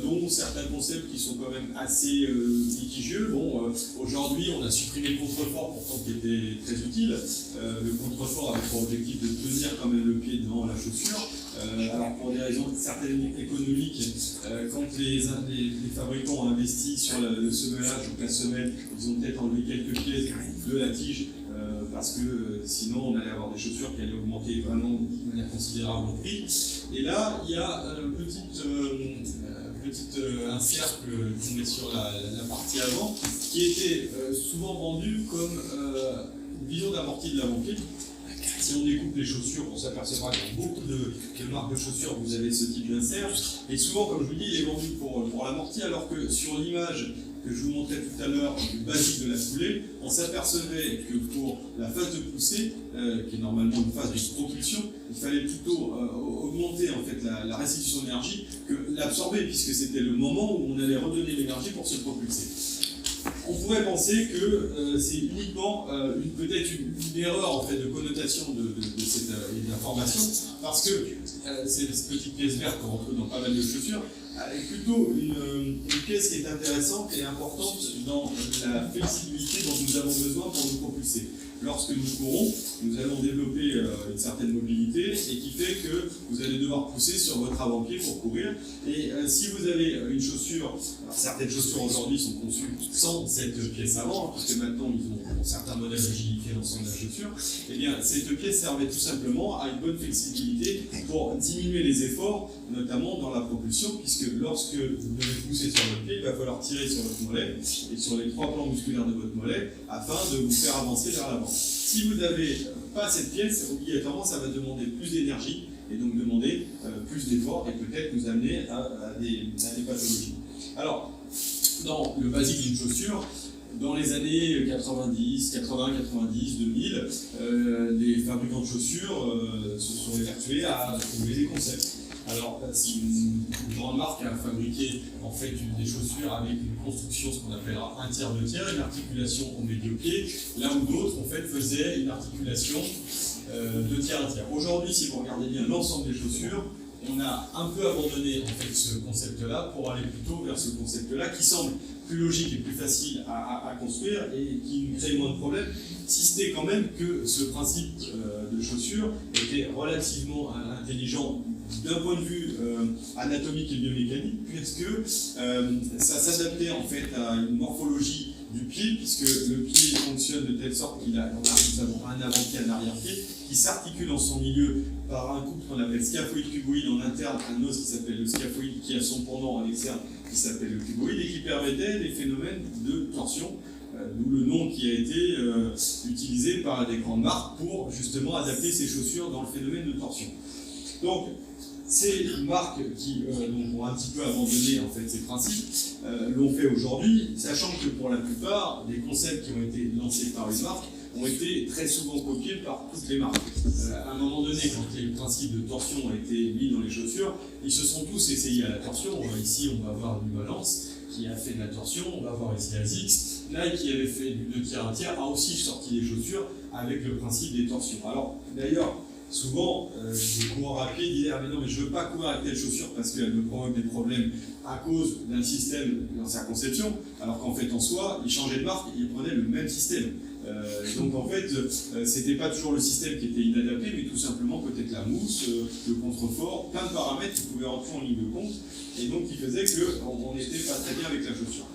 dont certains concepts qui sont quand même assez litigieux. Bon, aujourd'hui on a supprimé le contrefort pourtant qui était très utile. Le contrefort avait pour objectif de tenir quand même le pied dans la chaussure. Alors pour des raisons certaines économiques, quand les fabricants ont investi sur le semelage, donc la semelle, ils ont peut-être enlevé quelques pièces de la tige, parce que sinon on allait avoir des chaussures qui allaient augmenter vraiment de manière considérable en prix. Et là, il y a un cercle qu'on met sur la partie avant, qui était souvent vendu comme une vision d'amorti de l'avant-pied. Si on découpe les chaussures, on s'apercevra qu'il y a beaucoup de marques de chaussures, vous avez ce type d'insert. Et souvent, comme je vous dis, il est vendu pour l'amorti, alors que sur l'image que je vous montrais tout à l'heure du basique de la foulée, on s'apercevait que pour la phase de poussée, qui est normalement une phase de propulsion, il fallait plutôt augmenter en fait la restitution d'énergie que l'absorber, puisque c'était le moment où on allait redonner l'énergie pour se propulser. On pourrait penser que c'est uniquement peut-être une erreur en fait, de connotation de cette information, parce que cette petite pièce verte qu'on retrouve dans pas mal de chaussures est plutôt une pièce qui est intéressante et importante dans la flexibilité dont nous avons besoin pour nous propulser. Lorsque nous courons, nous allons développer une certaine mobilité et qui fait que vous allez devoir pousser sur votre avant-pied pour courir. Et si vous avez une chaussure, alors certaines chaussures aujourd'hui sont conçues sans cette pièce avant, parce que maintenant ils ont certains modèles rigidifiés l'ensemble de la chaussure, et bien cette pièce servait tout simplement à une bonne flexibilité pour diminuer les efforts, notamment dans la propulsion, puisque lorsque vous devez pousser sur votre pied, il va falloir tirer sur votre mollet et sur les trois plans musculaires de votre mollet afin de vous faire avancer vers l'avant. Si vous n'avez pas cette pièce, obligatoirement, ça va demander plus d'énergie et donc demander plus d'efforts et peut-être nous amener à des pathologies. Alors, dans le basique d'une chaussure, dans les années 90, 80, 90, 2000, les fabricants de chaussures se sont évertués à trouver des concepts. Alors, si une grande marque a fabriqué en fait des chaussures avec une construction, ce qu'on appellera un tiers, deux tiers, une articulation au médio-pied, là où d'autres en fait faisaient une articulation deux tiers, un tiers. Aujourd'hui, si vous regardez bien l'ensemble des chaussures, on a un peu abandonné en fait ce concept-là pour aller plutôt vers ce concept-là qui semble plus logique et plus facile à construire et qui crée moins de problèmes, si c'était quand même que ce principe de chaussure était relativement intelligent d'un point de vue anatomique et biomécanique, puisque ça s'adaptait en fait à une morphologie du pied, puisque le pied fonctionne de telle sorte qu'il a, nous avons un avant-pied, un arrière-pied, qui s'articule en son milieu par un couple qu'on appelle scaphoïde cuboïde en interne, un os qui s'appelle le scaphoïde, qui a son pendant en externe qui s'appelle le cuboïde, et qui permettait des phénomènes de torsion, d'où le nom qui a été utilisé par des grandes marques pour justement adapter ces chaussures dans le phénomène de torsion. Donc, ces marques qui ont un petit peu abandonné en fait, ces principes l'ont fait aujourd'hui, sachant que pour la plupart, les concepts qui ont été lancés par les marques ont été très souvent copiés par toutes les marques. À un moment donné, quand les principes de torsion ont été mis dans les chaussures, ils se sont tous essayés à la torsion. Ici, on va voir New Balance qui a fait de la torsion, on va voir ici ASICS. Nike qui avait fait du 2 tiers, 1 tiers, a aussi sorti des chaussures avec le principe des torsions. Alors, d'ailleurs, souvent, des coureurs à pied disaient « Ah mais non, mais je ne veux pas courir avec telle chaussure parce qu'elle me provoque des problèmes à cause d'un système dans sa conception, alors qu'en fait, en soi, ils changeaient de marque et ils prenaient le même système. Donc en fait, c'était pas toujours le système qui était inadapté, mais tout simplement peut-être la mousse, le contrefort, plein de paramètres qui pouvaient rentrer en ligne de compte, et donc qui faisaient qu'on n'était pas très bien avec la chaussure.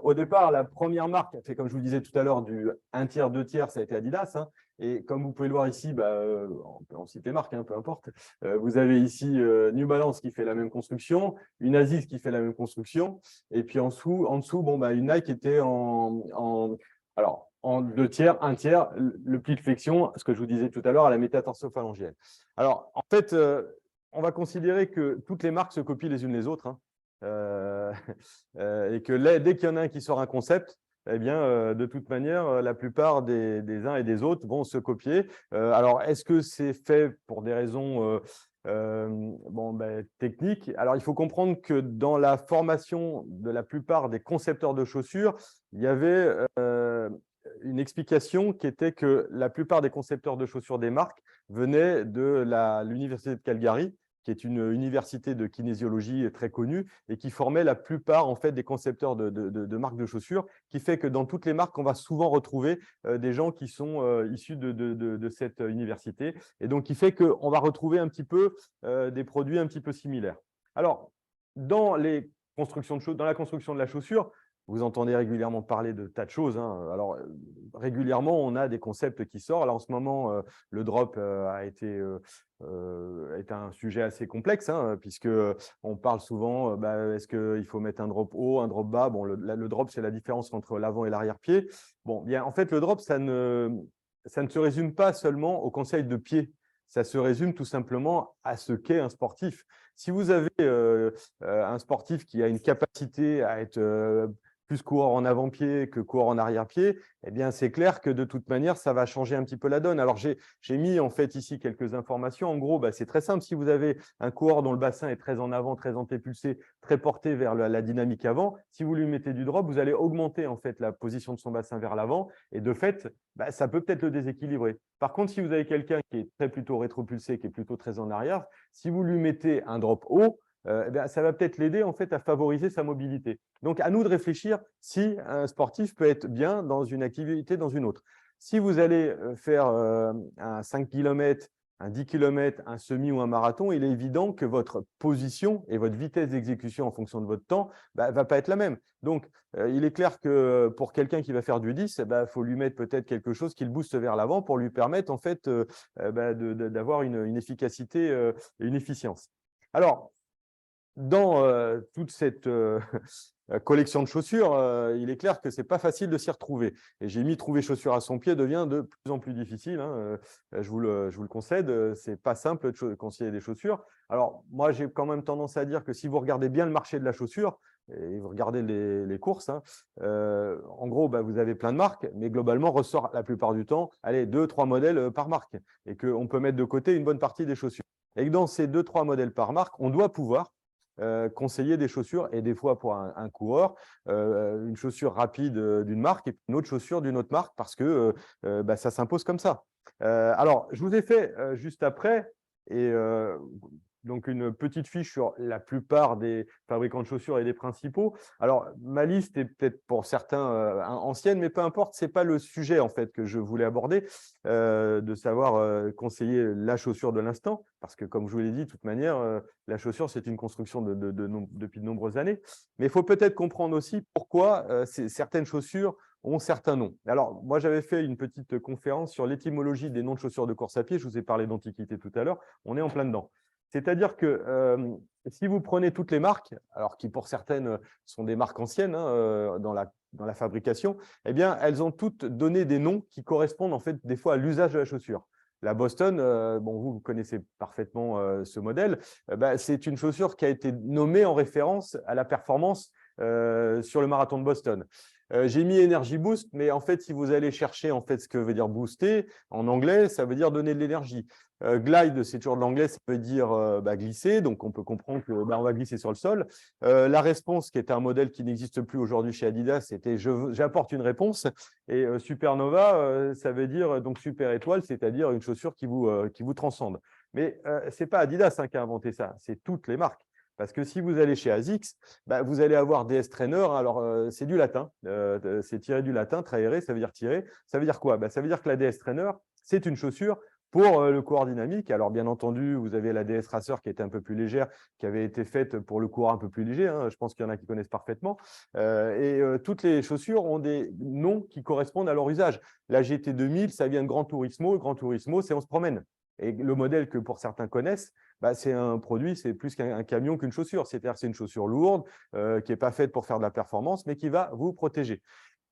Au départ, la première marque a fait, comme je vous disais tout à l'heure, du 1 tiers, 2 tiers, ça a été Adidas. Hein, et comme vous pouvez le voir ici, on peut en citer marque, hein, peu importe. Vous avez ici New Balance qui fait la même construction, une ASICS qui fait la même construction, et puis en dessous une Nike qui était en 2 tiers, 1 tiers, le pli de flexion, ce que je vous disais tout à l'heure, à la métatarso-phalangienne. Alors, en fait, on va considérer que toutes les marques se copient les unes les autres. Hein. Et que dès qu'il y en a un qui sort un concept, eh bien, de toute manière, la plupart des uns et des autres vont se copier. Alors, est-ce que c'est fait pour des raisons techniques? Alors, il faut comprendre que dans la formation de la plupart des concepteurs de chaussures, il y avait une explication qui était que la plupart des concepteurs de chaussures des marques venaient de l'université de Calgary, qui est une université de kinésiologie très connue et qui formait la plupart en fait, des concepteurs de marques de chaussures, qui fait que dans toutes les marques, on va souvent retrouver des gens qui sont issus de cette université. Et donc, qui fait qu'on va retrouver un petit peu des produits un petit peu similaires. Alors, dans la construction de la chaussure, vous entendez régulièrement parler de tas de choses, hein. Alors, régulièrement, on a des concepts qui sortent. Là, en ce moment, le drop est un sujet assez complexe, hein, puisqu'on parle souvent, est-ce qu'il faut mettre un drop haut, un drop bas? Bon, le drop, c'est la différence entre l'avant et l'arrière-pied. Bon, bien, en fait, le drop, ça ne se résume pas seulement au conseil de pied. Ça se résume tout simplement à ce qu'est un sportif. Si vous avez un sportif qui a une capacité à être plus coureur en avant-pied que coureur en arrière-pied, eh bien, c'est clair que de toute manière, ça va changer un petit peu la donne. Alors, j'ai mis en fait ici quelques informations. En gros, c'est très simple. Si vous avez un coureur dont le bassin est très en avant, très antépulsé, très porté vers la dynamique avant, si vous lui mettez du drop, vous allez augmenter en fait la position de son bassin vers l'avant et de fait, ça peut peut-être le déséquilibrer. Par contre, si vous avez quelqu'un qui est très plutôt rétropulsé, qui est plutôt très en arrière, si vous lui mettez un drop haut, ça va peut-être l'aider en fait à favoriser sa mobilité. Donc, à nous de réfléchir si un sportif peut être bien dans une activité, dans une autre. Si vous allez faire un 5 km, un 10 km, un semi ou un marathon, il est évident que votre position et votre vitesse d'exécution en fonction de votre temps ne va pas être la même. Donc, il est clair que pour quelqu'un qui va faire du 10, il faut lui mettre peut-être quelque chose qui le booste vers l'avant pour lui permettre en fait, d'avoir une efficacité et une efficience. Alors, dans toute cette collection de chaussures, il est clair que ce n'est pas facile de s'y retrouver. Et j'ai mis trouver chaussures à son pied devient de plus en plus difficile, hein. Je vous le concède, ce n'est pas simple de conseiller des chaussures. Alors, moi, j'ai quand même tendance à dire que si vous regardez bien le marché de la chaussure, et vous regardez les courses, hein, en gros, vous avez plein de marques, mais globalement, ressort la plupart du temps, allez, 2-3 modèles par marque, et qu'on peut mettre de côté une bonne partie des chaussures. Et que dans ces 2-3 modèles par marque, on doit pouvoir conseiller des chaussures et des fois pour un coureur, une chaussure rapide d'une marque et une autre chaussure d'une autre marque parce que ça s'impose comme ça. Alors, je vous ai fait juste après et donc une petite fiche sur la plupart des fabricants de chaussures et des principaux. Alors, ma liste est peut-être pour certains ancienne, mais peu importe, ce n'est pas le sujet en fait que je voulais aborder, de savoir conseiller la chaussure de l'instant, parce que comme je vous l'ai dit, de toute manière, la chaussure, c'est une construction depuis de nombreuses années. Mais il faut peut-être comprendre aussi pourquoi certaines chaussures ont certains noms. Alors, moi, j'avais fait une petite conférence sur l'étymologie des noms de chaussures de course à pied. Je vous ai parlé d'Antiquité tout à l'heure. On est en plein dedans. C'est-à-dire que si vous prenez toutes les marques, alors qui pour certaines sont des marques anciennes hein, dans la fabrication, eh bien, elles ont toutes donné des noms qui correspondent en fait des fois à l'usage de la chaussure. La Boston, vous connaissez parfaitement ce modèle, c'est une chaussure qui a été nommée en référence à la performance sur le marathon de Boston. J'ai mis Energy Boost, mais en fait, si vous allez chercher en fait, ce que veut dire booster, en anglais, ça veut dire donner de l'énergie. Glide, c'est toujours de l'anglais, ça veut dire glisser, donc on peut comprendre qu'on va glisser sur le sol. La réponse, qui était un modèle qui n'existe plus aujourd'hui chez Adidas, c'était j'apporte une réponse. Et Supernova, ça veut dire donc super étoile, c'est-à-dire une chaussure qui vous transcende. Mais ce n'est pas Adidas qui a inventé ça, c'est toutes les marques. Parce que si vous allez chez ASICS, vous allez avoir DS Trainer. Alors, c'est du latin, c'est tiré du latin, traere, ça veut dire tirer. Ça veut dire quoi? Ça veut dire que la DS Trainer, c'est une chaussure pour le coureur dynamique. Alors, bien entendu, vous avez la DS Racer qui était un peu plus légère, qui avait été faite pour le coureur un peu plus léger. Hein. Je pense qu'il y en a qui connaissent parfaitement. Toutes les chaussures ont des noms qui correspondent à leur usage. La GT 2000, ça vient de Gran Turismo. Le Gran Turismo, c'est on se promène. Et le modèle que pour certains connaissent, c'est un produit, c'est plus qu'un camion qu'une chaussure. C'est-à-dire c'est une chaussure lourde qui n'est pas faite pour faire de la performance, mais qui va vous protéger.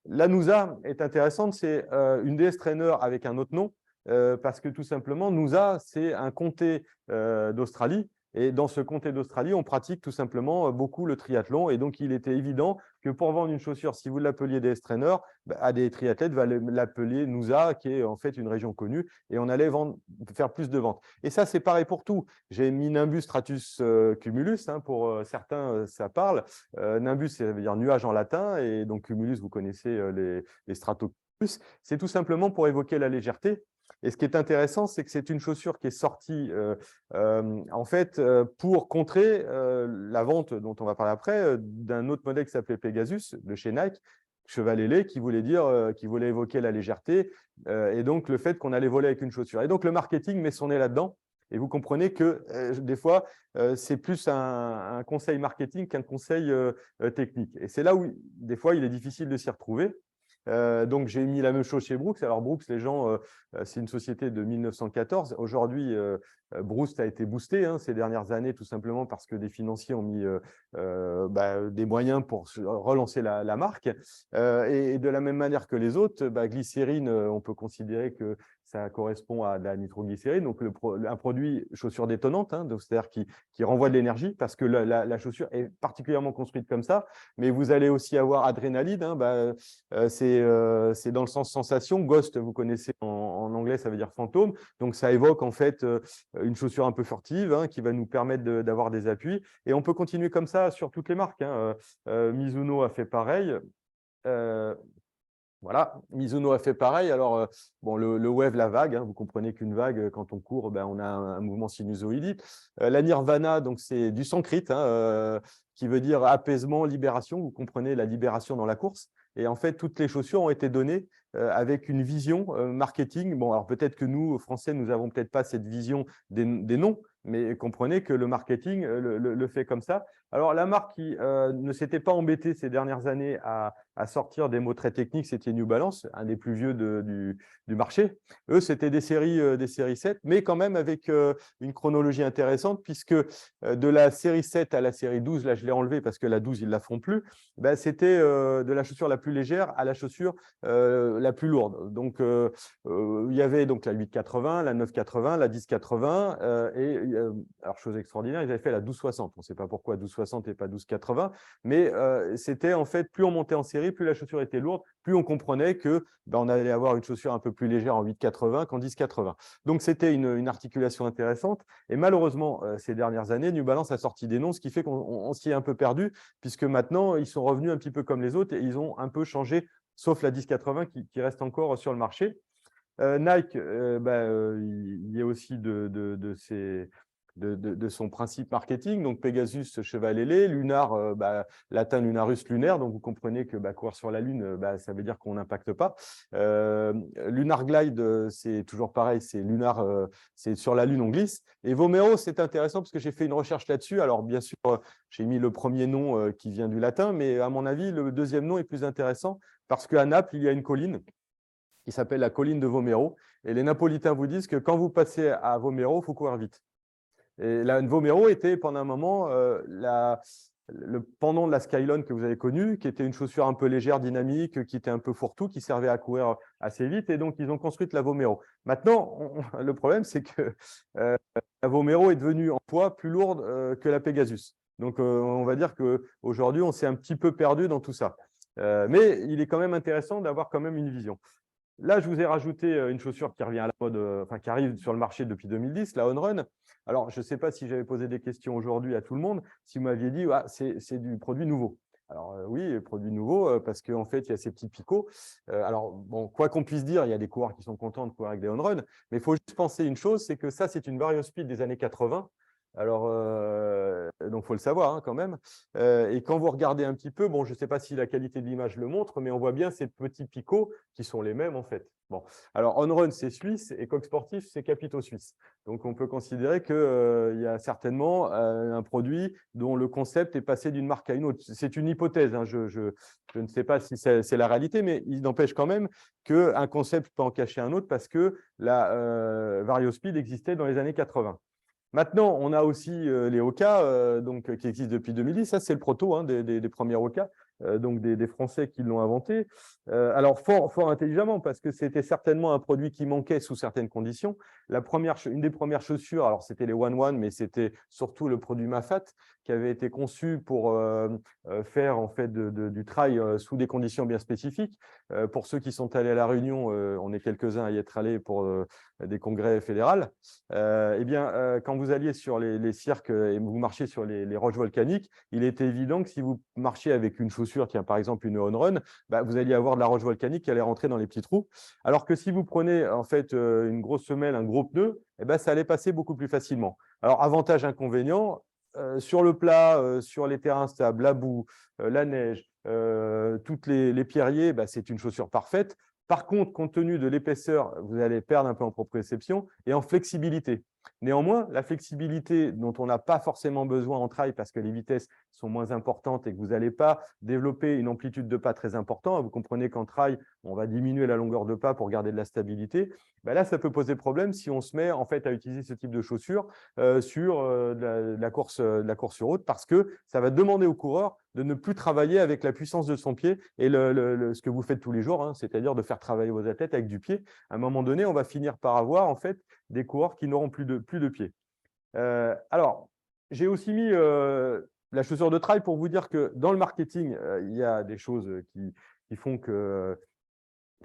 La Noosa est intéressante, c'est une DS Trainer avec un autre nom, parce que tout simplement, Noosa, c'est un comté d'Australie. Et dans ce comté d'Australie, on pratique tout simplement beaucoup le triathlon. Et donc, il était évident que pour vendre une chaussure, si vous l'appeliez DS Trainer, à des triathlètes va l'appeler Noosa, qui est en fait une région connue, et on allait faire plus de ventes. Et ça, c'est pareil pour tout. J'ai mis Nimbus Stratus Cumulus, hein, pour certains, ça parle. Nimbus, ça veut dire nuage en latin, et donc Cumulus, vous connaissez les Stratocumulus. C'est tout simplement pour évoquer la légèreté. Et ce qui est intéressant, c'est que c'est une chaussure qui est sortie en fait pour contrer la vente dont on va parler après d'un autre modèle qui s'appelait Pegasus de chez Nike, cheval ailé, qui voulait qui voulait évoquer la légèreté et donc le fait qu'on allait voler avec une chaussure. Et donc le marketing met son nez là-dedans. Et vous comprenez que des fois, c'est plus un conseil marketing qu'un conseil technique. Et c'est là où, des fois, il est difficile de s'y retrouver. Donc, j'ai mis la même chose chez Brooks. Alors, Brooks, les gens, c'est une société de 1914. Aujourd'hui, Brooks a été boosté ces dernières années, tout simplement parce que des financiers ont mis des moyens pour relancer la marque. Et de la même manière que les autres, glycérine, on peut considérer que ça correspond à de la nitroglycérine, donc un produit chaussure détonnante, c'est-à-dire qui renvoie de l'énergie, parce que la chaussure est particulièrement construite comme ça. Mais vous allez aussi avoir adrénaline, c'est dans le sens sensation. Ghost, vous connaissez en anglais, ça veut dire fantôme. Donc, ça évoque en fait une chaussure un peu furtive qui va nous permettre d'avoir des appuis. Et on peut continuer comme ça sur toutes les marques. Mizuno a fait pareil. Voilà, Mizuno a fait pareil. Alors, bon, le wave, la vague, vous comprenez qu'une vague, quand on court, on a un mouvement sinusoïdique. La Nirvana, donc c'est du sanskrit, qui veut dire apaisement, libération. Vous comprenez la libération dans la course. Et en fait, toutes les chaussures ont été données avec une vision marketing. Bon, alors peut-être que nous, Français, nous n'avons peut-être pas cette vision des noms, mais comprenez que le marketing le fait comme ça. Alors, la marque qui ne s'était pas embêtée ces dernières années à sortir des mots très techniques, c'était New Balance, un des plus vieux du marché. Eux, c'était des séries 7, mais quand même avec une chronologie intéressante, puisque de la série 7 à la série 12, là, je l'ai enlevé parce que la 12, ils ne la font plus, c'était de la chaussure la plus légère à la chaussure la plus lourde. Donc, il y avait donc la 880, la 980, la 1080 alors, chose extraordinaire, ils avaient fait la 1260. On ne sait pas pourquoi 1260 et pas 1280, mais c'était en fait, plus on montait en série, plus la chaussure était lourde, plus on comprenait que on allait avoir une chaussure un peu plus légère en 880 qu'en 1080. Donc, c'était une articulation intéressante. Et malheureusement, ces dernières années, New Balance a sorti des noms, ce qui fait qu'on s'y est un peu perdu, puisque maintenant, ils sont revenus un petit peu comme les autres et ils ont un peu changé, sauf la 1080 qui reste encore sur le marché. Nike, il y a aussi de son principe marketing, donc Pegasus, cheval ailé, Lunar, latin lunarus, lunaire, donc vous comprenez que courir sur la Lune, ça veut dire qu'on n'impacte pas. Lunar Glide, c'est toujours pareil, c'est lunar, c'est sur la Lune, on glisse. Et Vomero, c'est intéressant parce que j'ai fait une recherche là-dessus. Alors, bien sûr, j'ai mis le premier nom qui vient du latin, mais à mon avis, le deuxième nom est plus intéressant parce qu'à Naples, il y a une colline qui s'appelle la colline de Vomero. Et les Napolitains vous disent que quand vous passez à Vomero, il faut courir vite. Et la Vomero était pendant un moment le pendant de la Skylon que vous avez connu, qui était une chaussure un peu légère, dynamique, qui était un peu fourre-tout, qui servait à courir assez vite. Et donc, ils ont construit la Vomero. Maintenant, le problème, c'est que la Vomero est devenue en poids plus lourde que la Pegasus. Donc, on va dire qu'aujourd'hui, on s'est un petit peu perdu dans tout ça. Mais il est quand même intéressant d'avoir quand même une vision. Là, je vous ai rajouté une chaussure qui revient à la mode, qui arrive sur le marché depuis 2010, la On Run. Alors, je ne sais pas si j'avais posé des questions aujourd'hui à tout le monde, si vous m'aviez dit c'est du produit nouveau. Alors oui, produit nouveau, parce qu'en fait, il y a ces petits picots. Alors, bon, quoi qu'on puisse dire, il y a des coureurs qui sont contents de courir avec des On Run, mais il faut juste penser une chose, c'est que ça, c'est une Variospeed des années 80. Alors, donc, il faut le savoir quand même. Et quand vous regardez un petit peu, bon, je ne sais pas si la qualité de l'image le montre, mais on voit bien ces petits picots qui sont les mêmes en fait. Bon, alors On Run, c'est suisse et Coq Sportif, c'est capitaux suisse. Donc, on peut considérer qu'il y a certainement un produit dont le concept est passé d'une marque à une autre. C'est une hypothèse, je ne sais pas si c'est la réalité, mais il n'empêche quand même qu'un concept peut en cacher un autre parce que la Variospeed existait dans les années 80. Maintenant, on a aussi les Hoka qui existent depuis 2010. Ça, c'est le proto des premiers Hoka, donc des Français qui l'ont inventé. Alors, fort intelligemment, parce que c'était certainement un produit qui manquait sous certaines conditions. Une des premières chaussures, alors c'était les One One, mais c'était surtout le produit Mafat, qui avait été conçu pour faire en fait du trail sous des conditions bien spécifiques. Pour ceux qui sont allés à La Réunion, on est quelques-uns à y être allés pour des congrès fédéraux. Eh bien, quand vous alliez sur les cirques et vous marchiez sur les roches volcaniques, il était évident que si vous marchiez avec une chaussure qui a par exemple une On Run, bah, vous alliez avoir de la roche volcanique qui allait rentrer dans les petits trous. Alors que si vous prenez en fait une grosse semelle, un gros pneu, eh ben, ça allait passer beaucoup plus facilement. Alors, avantage, inconvénient, sur le plat, sur les terrains stables, la boue, la neige, toutes les pierriers, bah, c'est une chaussure parfaite. Par contre, compte tenu de l'épaisseur, vous allez perdre un peu en proprioception et en flexibilité. Néanmoins, la flexibilité dont on n'a pas forcément besoin en trail parce que les vitesses sont moins importantes et que vous n'allez pas développer une amplitude de pas très importante, vous comprenez qu'en trail, on va diminuer la longueur de pas pour garder de la stabilité. Ben là, ça peut poser problème si on se met en fait à utiliser ce type de chaussures sur de la course sur route parce que ça va demander au coureur de ne plus travailler avec la puissance de son pied et ce que vous faites tous les jours, hein, c'est-à-dire de faire travailler vos athlètes avec du pied. À un moment donné, on va finir par avoir en fait des coureurs qui n'auront plus de pied. Alors, j'ai aussi mis la chaussure de trail pour vous dire que dans le marketing, il y a des choses qui font que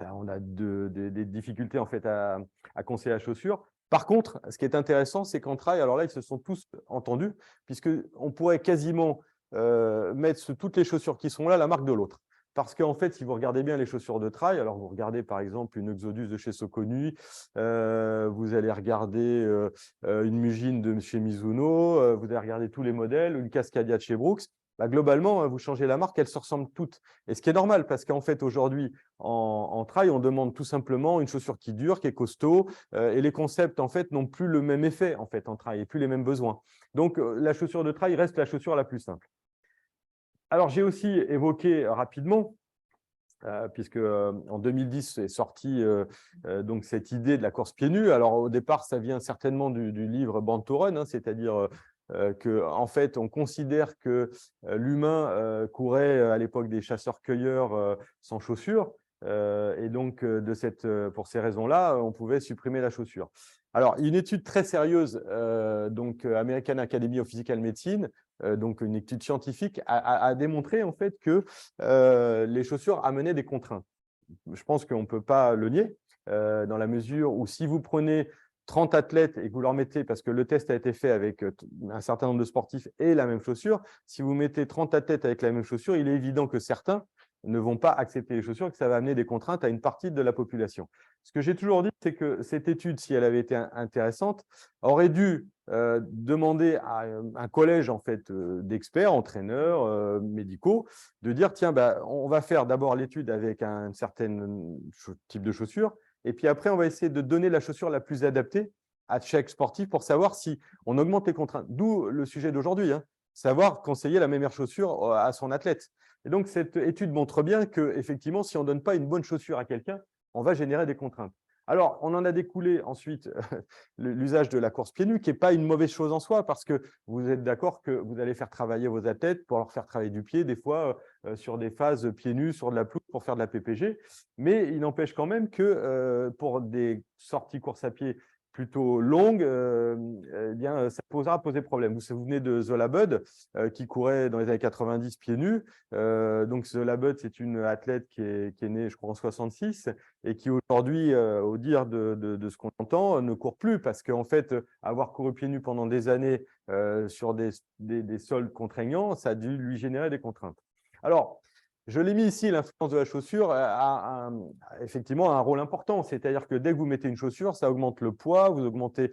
on a des difficultés en fait à conseiller la chaussure. Par contre, ce qui est intéressant, c'est qu'en trail, alors là, ils se sont tous entendus, puisqu'on pourrait quasiment mettre sur toutes les chaussures qui sont là la marque de l'autre. Parce qu'en fait, si vous regardez bien les chaussures de trail, alors vous regardez par exemple une Exodus de chez Saucony, vous allez regarder une Mugine de chez Mizuno, vous allez regarder tous les modèles, une Cascadia de chez Brooks. Bah, globalement, vous changez la marque, elles se ressemblent toutes. Et ce qui est normal, parce qu'en fait, aujourd'hui, en trail, on demande tout simplement une chaussure qui dure, qui est costaud, et les concepts, en fait, n'ont plus le même effet en fait, en trail, et plus les mêmes besoins. Donc, la chaussure de trail reste la chaussure la plus simple. Alors, j'ai aussi évoqué rapidement, puisque en 2010 est sortie donc cette idée de la course pieds nus. Alors, au départ, ça vient certainement du livre Born to Run, hein, c'est-à-dire qu'en fait, on considère que l'humain courait à l'époque des chasseurs-cueilleurs sans chaussures. Et donc, pour ces raisons-là, on pouvait supprimer la chaussure. Alors, une étude très sérieuse, donc American Academy of Physical Medicine, donc une étude scientifique, a démontré en fait que les chaussures amenaient des contraintes. Je pense qu'on ne peut pas le nier, dans la mesure où si vous prenez 30 athlètes et que vous leur mettez, parce que le test a été fait avec un certain nombre de sportifs et la même chaussure, si vous mettez 30 athlètes avec la même chaussure, il est évident que certains ne vont pas accepter les chaussures et que ça va amener des contraintes à une partie de la population. Ce que j'ai toujours dit, c'est que cette étude, si elle avait été intéressante, aurait dû demander à un collège en fait, d'experts, entraîneurs, médicaux, de dire tiens, bah, on va faire d'abord l'étude avec un certain type de chaussure, et puis après, on va essayer de donner la chaussure la plus adaptée à chaque sportif pour savoir si on augmente les contraintes. D'où le sujet d'aujourd'hui, hein, savoir conseiller la meilleure chaussure à son athlète. Et donc, cette étude montre bien qu'effectivement, si on ne donne pas une bonne chaussure à quelqu'un, on va générer des contraintes. Alors, on en a découlé ensuite l'usage de la course pieds nus, qui n'est pas une mauvaise chose en soi, parce que vous êtes d'accord que vous allez faire travailler vos athlètes pour leur faire travailler du pied, des fois sur des phases pieds nus, sur de la pelouse, pour faire de la PPG. Mais il n'empêche quand même que pour des sorties course à pied plutôt longue, eh bien, ça poser problème. Vous vous souvenez de Zola Budd qui courait dans les années 90 pieds nus. Donc, Zola Budd, c'est une athlète qui est née, je crois, en 66 et qui aujourd'hui, au dire de ce qu'on entend, ne court plus parce qu'en fait, avoir couru pieds nus pendant des années sur des sols contraignants, ça a dû lui générer des contraintes. Alors, je l'ai mis ici, l'influence de la chaussure a effectivement un rôle important. C'est-à-dire que dès que vous mettez une chaussure, ça augmente le poids. Vous augmentez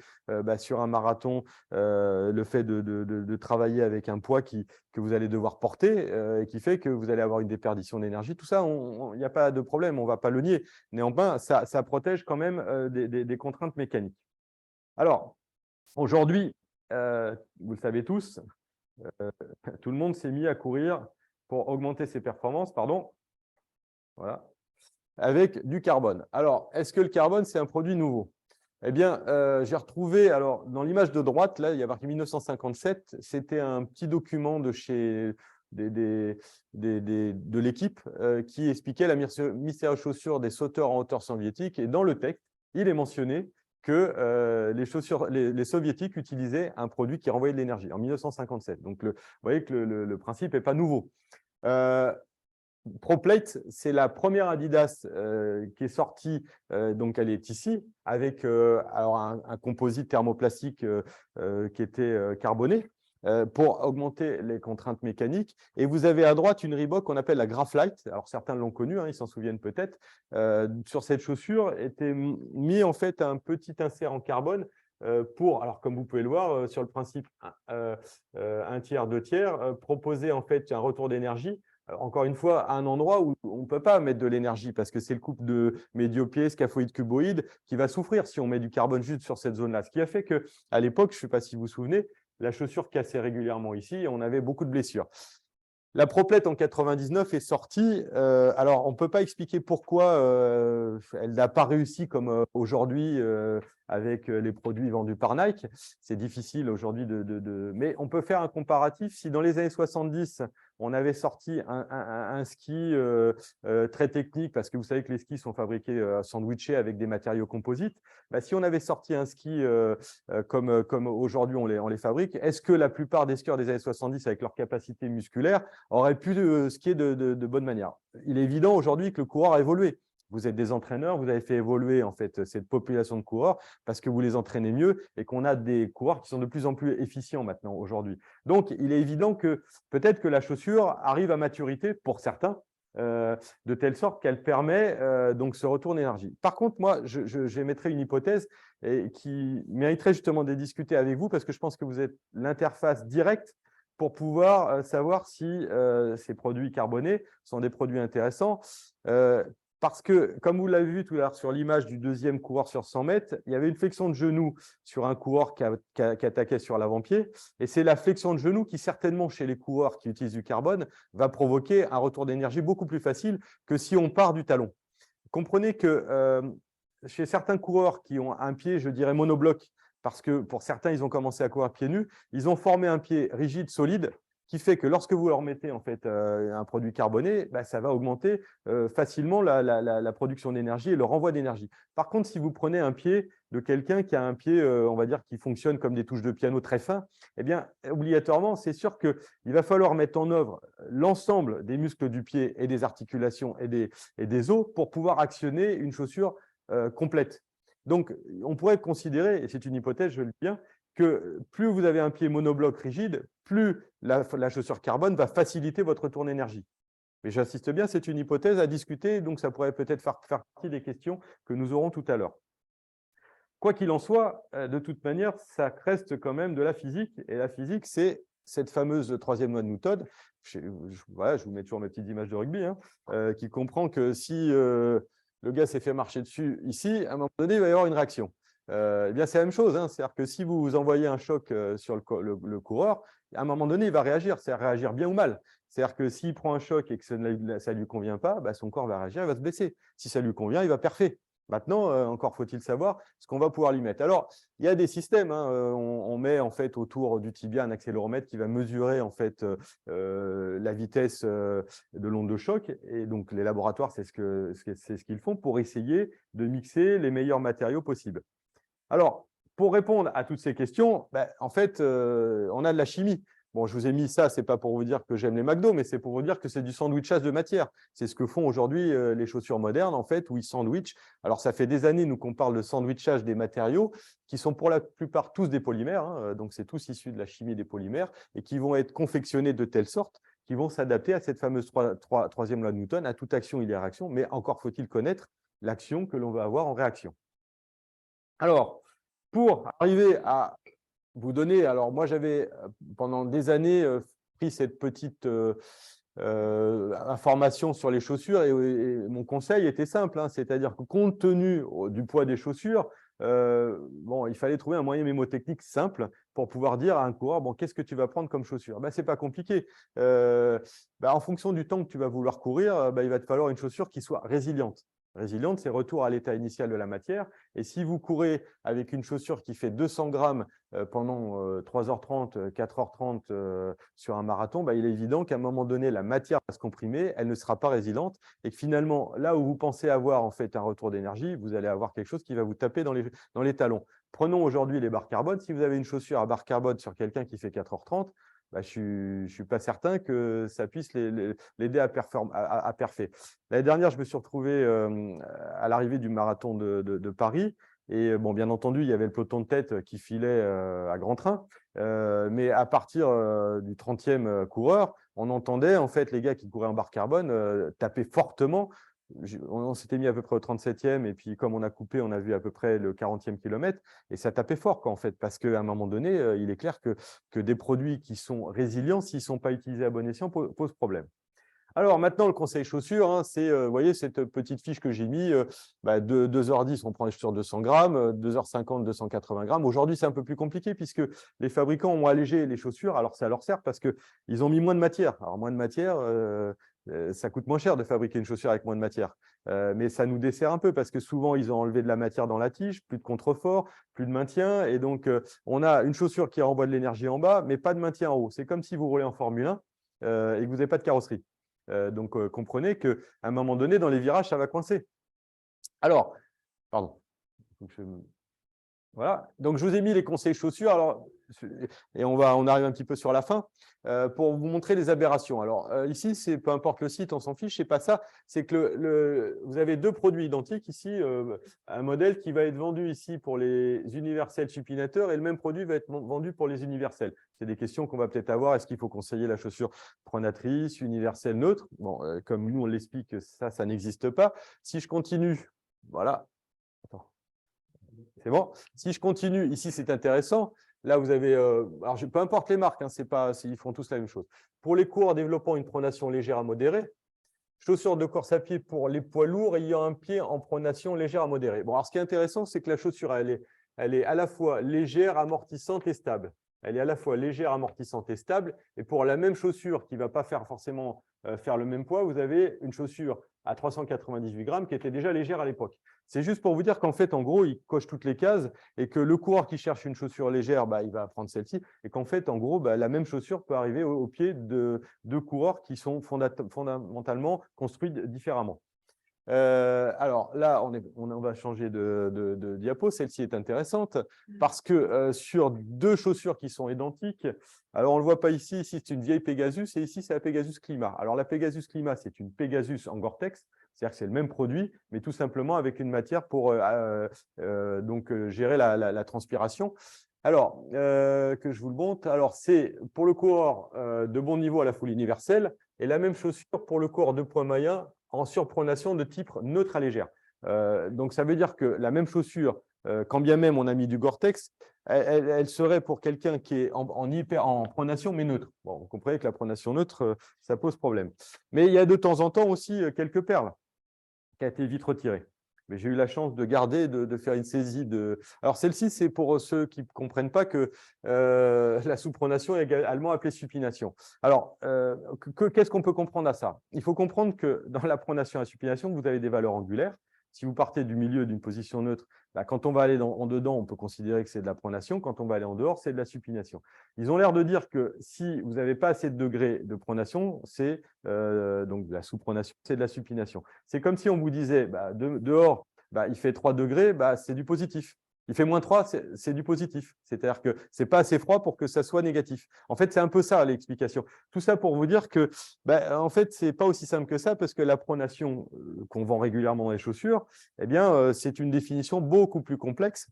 sur un marathon le fait de travailler avec un poids que vous allez devoir porter et qui fait que vous allez avoir une déperdition d'énergie. Tout ça, il n'y a pas de problème, on ne va pas le nier. Néanmoins, ça protège quand même des contraintes mécaniques. Alors, aujourd'hui, vous le savez tous, tout le monde s'est mis à courir pour augmenter ses performances, voilà, avec du carbone. Alors, est-ce que le carbone, c'est un produit nouveau? Eh bien, j'ai retrouvé, alors dans l'image de droite, là, il y a marqué 1957, c'était un petit document de chez de l'équipe qui expliquait la mystérieuse chaussure des sauteurs en hauteur soviétique. Et dans le texte, il est mentionné que les soviétiques utilisaient un produit qui renvoyait de l'énergie en 1957. Donc, vous voyez que le principe n'est pas nouveau. ProPlate, c'est la première Adidas qui est sortie, donc elle est ici, avec alors un composite thermoplastique qui était carboné pour augmenter les contraintes mécaniques. Et vous avez à droite une Reebok qu'on appelle la Graphlite. Alors certains l'ont connue, hein, ils s'en souviennent peut-être. Sur cette chaussure était mis en fait un petit insert en carbone pour, alors comme vous pouvez le voir, sur le principe 1 tiers, 2 tiers, proposer en fait un retour d'énergie. Encore une fois, à un endroit où on ne peut pas mettre de l'énergie parce que c'est le couple de médio-pied, scaphoïde, cuboïde qui va souffrir si on met du carbone juste sur cette zone-là. Ce qui a fait qu'à l'époque, je ne sais pas si vous vous souvenez, la chaussure cassait régulièrement ici et on avait beaucoup de blessures. La ProPlate en 99 est sortie. Alors, on ne peut pas expliquer pourquoi elle n'a pas réussi comme aujourd'hui avec les produits vendus par Nike. C'est difficile aujourd'hui mais on peut faire un comparatif. Si dans les années 70, on avait sorti un ski très technique, parce que vous savez que les skis sont fabriqués sandwichés avec des matériaux composites, bah, si on avait sorti un ski comme aujourd'hui on les fabrique, est-ce que la plupart des skieurs des années 70, avec leur capacité musculaire, auraient pu skier de bonne manière? Il est évident aujourd'hui que le coureur a évolué. Vous êtes des entraîneurs, vous avez fait évoluer en fait cette population de coureurs parce que vous les entraînez mieux et qu'on a des coureurs qui sont de plus en plus efficients maintenant aujourd'hui. Donc, il est évident que peut-être que la chaussure arrive à maturité pour certains, de telle sorte qu'elle permet donc ce retour d'énergie. Par contre, moi, j'émettrais une hypothèse qui mériterait justement de discuter avec vous parce que je pense que vous êtes l'interface directe pour pouvoir savoir si ces produits carbonés sont des produits intéressants. Parce que, comme vous l'avez vu tout à l'heure sur l'image du deuxième coureur sur 100 mètres, il y avait une flexion de genou sur un coureur qui attaquait sur l'avant-pied. Et c'est la flexion de genou qui, certainement, chez les coureurs qui utilisent du carbone, va provoquer un retour d'énergie beaucoup plus facile que si on part du talon. Comprenez que chez certains coureurs qui ont un pied, je dirais, monobloc, parce que pour certains, ils ont commencé à courir pieds nus, ils ont formé un pied rigide, solide, qui fait que lorsque vous leur mettez en fait, un produit carboné, bah, ça va augmenter facilement la production d'énergie et le renvoi d'énergie. Par contre, si vous prenez un pied de quelqu'un qui a un pied, on va dire, qui fonctionne comme des touches de piano très fins, eh bien, obligatoirement, c'est sûr qu'il va falloir mettre en œuvre l'ensemble des muscles du pied et des articulations et des os pour pouvoir actionner une chaussure complète. Donc, on pourrait considérer, et c'est une hypothèse, je le dis bien, que plus vous avez un pied monobloc rigide, plus la chaussure carbone va faciliter votre retour d'énergie. Mais j'insiste bien, c'est une hypothèse à discuter, donc ça pourrait peut-être faire partie des questions que nous aurons tout à l'heure. Quoi qu'il en soit, de toute manière, ça reste quand même de la physique, et la physique, c'est cette fameuse troisième loi de Newton. Voilà, je vous mets toujours mes petites images de rugby, hein, qui comprend que si le gars s'est fait marcher dessus ici, à un moment donné, il va y avoir une réaction. Eh bien, c'est la même chose. Hein. C'est-à-dire que si vous envoyez un choc sur le coureur, à un moment donné, il va réagir. C'est réagir bien ou mal. C'est-à-dire que s'il prend un choc et que ça ne lui convient pas, bah, son corps va réagir, il va se blesser. Si ça lui convient, il va perfer. Maintenant, encore faut-il savoir ce qu'on va pouvoir lui mettre. Alors, il y a des systèmes. Hein, on met en fait autour du tibia un accéléromètre qui va mesurer en fait la vitesse de l'onde de choc. Et donc, les laboratoires, c'est ce qu'ils font pour essayer de mixer les meilleurs matériaux possibles. Alors, pour répondre à toutes ces questions, ben, en fait, on a de la chimie. Bon, je vous ai mis ça, ce n'est pas pour vous dire que j'aime les McDo, mais c'est pour vous dire que c'est du sandwichage de matière. C'est ce que font aujourd'hui les chaussures modernes, en fait, où ils sandwichent. Alors, ça fait des années, nous, qu'on parle de sandwichage des matériaux, qui sont pour la plupart tous des polymères. Hein, donc, c'est tous issus de la chimie des polymères et qui vont être confectionnés de telle sorte qu'ils vont s'adapter à cette fameuse troisième loi de Newton. À toute action, il y a réaction, mais encore faut-il connaître l'action que l'on va avoir en réaction. Alors, pour arriver à vous donner, alors moi j'avais pendant des années pris cette petite information sur les chaussures et mon conseil était simple, hein, c'est-à-dire que compte tenu du poids des chaussures, bon, il fallait trouver un moyen mémotechnique simple pour pouvoir dire à un coureur, bon, qu'est-ce que tu vas prendre comme chaussure? Ce n'est pas compliqué. En fonction du temps que tu vas vouloir courir, il va te falloir une chaussure qui soit résiliente. résiliente, c'est retour à l'état initial de la matière. Et si vous courez avec une chaussure qui fait 200 grammes pendant 3h30, 4h30 sur un marathon, bah, il est évident qu'à un moment donné, la matière va se comprimer, elle ne sera pas résiliente et que finalement, là où vous pensez avoir en fait un retour d'énergie, vous allez avoir quelque chose qui va vous taper dans les talons. Prenons aujourd'hui les barres carbone. Si vous avez une chaussure à barre carbone sur quelqu'un qui fait 4h30, bah, je ne suis pas certain que ça puisse l'aider à perfer. L'année dernière, je me suis retrouvé à l'arrivée du marathon de Paris. Et bon, bien entendu, il y avait le peloton de tête qui filait à grand train. Mais à partir du 30e coureur, on entendait en fait les gars qui couraient en barre carbone taper fortement. On s'était mis à peu près au 37e et puis comme on a coupé, on a vu à peu près le 40e kilomètre et ça tapait fort quoi, en fait, parce qu'à un moment donné, il est clair que des produits qui sont résilients, s'ils ne sont pas utilisés à bon escient, posent problème. Alors maintenant, le conseil chaussures, hein, c'est, vous voyez, cette petite fiche que j'ai mis, 2h10, on prend les chaussures 200 grammes, 2h50, 280 grammes. Aujourd'hui, c'est un peu plus compliqué puisque les fabricants ont allégé les chaussures. Alors, ça leur sert parce qu'ils ont mis moins de matière. Alors, moins de matière, ça coûte moins cher de fabriquer une chaussure avec moins de matière. Mais ça nous dessert un peu parce que souvent, ils ont enlevé de la matière dans la tige, plus de contrefort, plus de maintien. Et donc, on a une chaussure qui renvoie de l'énergie en bas, mais pas de maintien en haut. C'est comme si vous roulez en Formule 1 et que vous n'avez pas de carrosserie. Donc, comprenez qu'à un moment donné, dans les virages, ça va coincer. Alors, pardon. Voilà. Donc, je vous ai mis les conseils chaussures. Alors, et on arrive un petit peu sur la fin pour vous montrer les aberrations. Alors, ici, peu importe le site, on s'en fiche. Ce n'est pas ça. C'est que vous avez deux produits identiques ici. Un modèle qui va être vendu ici pour les universels supinateurs et le même produit va être vendu pour les universels. C'est des questions qu'on va peut-être avoir. Est-ce qu'il faut conseiller la chaussure pronatrice, universelle, neutre? Bon, comme nous, on l'explique, ça n'existe pas. Si je continue, voilà. Attends. C'est bon. Si je continue, ici, c'est intéressant. Là, vous avez, alors peu importe les marques, hein, ils font tous la même chose. Pour les coureurs développant une pronation légère à modérée, chaussure de course à pied pour les poids lourds ayant un pied en pronation légère à modérée. Bon, alors ce qui est intéressant, c'est que la chaussure, elle est à la fois légère, amortissante et stable. Elle est à la fois légère, amortissante et stable. Et pour la même chaussure qui ne va pas forcément faire le même poids, vous avez une chaussure à 398 grammes qui était déjà légère à l'époque. C'est juste pour vous dire qu'en fait, en gros, il coche toutes les cases et que le coureur qui cherche une chaussure légère, il va prendre celle-ci. Et qu'en fait, en gros, la même chaussure peut arriver au pied de deux coureurs qui sont fondamentalement construits différemment. Alors là, on va changer de diapo. Celle-ci est intéressante parce que sur deux chaussures qui sont identiques, alors on ne le voit pas ici, ici c'est une vieille Pegasus et ici c'est la Pegasus Clima. Alors la Pegasus Clima, c'est une Pegasus en Gore-Tex, c'est-à-dire que c'est le même produit, mais tout simplement avec une matière pour gérer la transpiration. Alors, que je vous le montre, alors c'est pour le coureur de bon niveau à la foule universelle et la même chaussure pour le coureur de poids moyen en surpronation de type neutre à légère. Donc, ça veut dire que la même chaussure, quand bien même on a mis du Gore-Tex, elle serait pour quelqu'un qui est en pronation, mais neutre. Bon, vous comprenez que la pronation neutre, ça pose problème. Mais il y a de temps en temps aussi quelques perles qui ont été vite retirées. Mais j'ai eu la chance de garder, de faire une saisie de… Alors, celle-ci, c'est pour ceux qui ne comprennent pas que la sous-pronation est également appelée supination. Alors, qu'est-ce qu'on peut comprendre à ça? Il faut comprendre que dans la pronation et la supination, vous avez des valeurs angulaires. Si vous partez du milieu d'une position neutre, quand on va aller en dedans, on peut considérer que c'est de la pronation. Quand on va aller en dehors, c'est de la supination. Ils ont l'air de dire que si vous n'avez pas assez de degrés de pronation, c'est donc de la sous-pronation, c'est de la supination. C'est comme si on vous disait dehors, il fait 3 degrés, c'est du positif. Il fait moins 3, c'est du positif. C'est-à-dire que ce n'est pas assez froid pour que ça soit négatif. En fait, c'est un peu ça l'explication. Tout ça pour vous dire que, en fait, ce n'est pas aussi simple que ça parce que la pronation qu'on vend régulièrement dans les chaussures, c'est une définition beaucoup plus complexe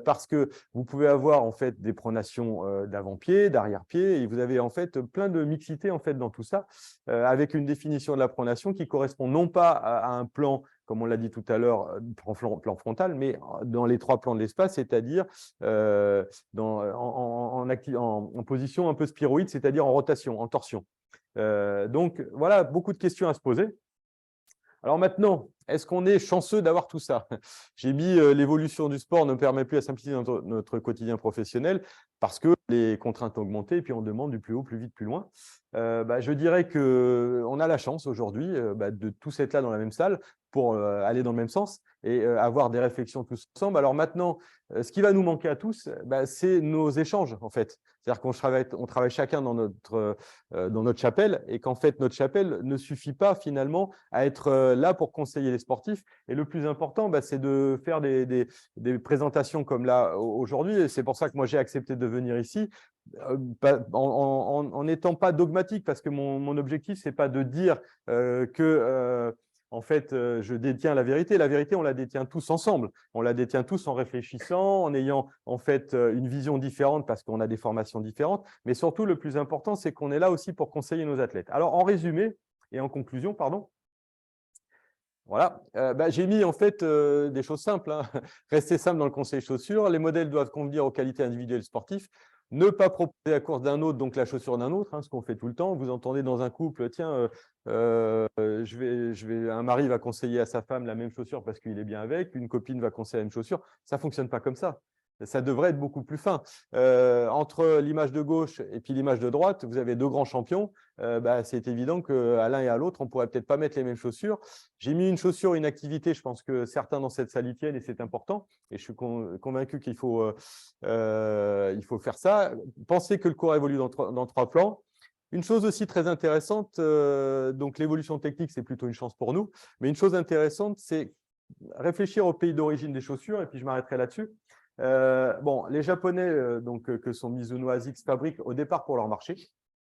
parce que vous pouvez avoir en fait des pronations d'avant-pied, d'arrière-pied et vous avez en fait plein de mixité en fait dans tout ça avec une définition de la pronation qui correspond non pas à un plan comme on l'a dit tout à l'heure, plan frontal, mais dans les 3 plans de l'espace, c'est-à-dire en position un peu spiroïde, c'est-à-dire en rotation, en torsion. Donc, voilà, beaucoup de questions à se poser. Alors maintenant, est-ce qu'on est chanceux d'avoir tout ça? J'ai mis l'évolution du sport ne permet plus à simplifier notre quotidien professionnel parce que les contraintes ont augmenté et puis on demande du plus haut, plus vite, plus loin. Je dirais qu'on a la chance aujourd'hui de tous être là dans la même salle pour aller dans le même sens et avoir des réflexions tous ensemble. Alors maintenant, ce qui va nous manquer à tous, c'est nos échanges en fait. C'est-à-dire qu'on travaille chacun dans notre chapelle et qu'en fait, notre chapelle ne suffit pas finalement à être là pour conseiller les sportifs. Et le plus important, c'est de faire des présentations comme là aujourd'hui. Et c'est pour ça que moi, j'ai accepté de venir ici en n'étant pas dogmatique parce que mon objectif, ce n'est pas de dire que… en fait, je détiens la vérité. La vérité, on la détient tous ensemble. On la détient tous en réfléchissant, en ayant en fait une vision différente parce qu'on a des formations différentes. Mais surtout, le plus important, c'est qu'on est là aussi pour conseiller nos athlètes. Alors, en résumé et en conclusion, pardon, voilà, j'ai mis en fait des choses simples. Rester simple dans le conseil chaussures. Les modèles doivent convenir aux qualités individuelles sportives. Ne pas proposer la course d'un autre, donc la chaussure d'un autre, ce qu'on fait tout le temps. Vous entendez dans un couple, tiens, un mari va conseiller à sa femme la même chaussure parce qu'il est bien avec, une copine va conseiller la même chaussure. Ça ne fonctionne pas comme ça. Ça devrait être beaucoup plus fin. Entre l'image de gauche et puis l'image de droite, vous avez deux grands champions. C'est évident qu'à l'un et à l'autre, on ne pourrait peut-être pas mettre les mêmes chaussures. J'ai mis une chaussure, une activité. Je pense que certains dans cette salle y tiennent et c'est important. Et je suis convaincu qu'il faut faire ça. Pensez que le cours évolue dans trois plans. Une chose aussi très intéressante, donc l'évolution technique, c'est plutôt une chance pour nous. Mais une chose intéressante, c'est réfléchir au pays d'origine des chaussures. Et puis, je m'arrêterai là-dessus. Les Japonais que sont Mizuno, ASICS fabriquent au départ pour leur marché.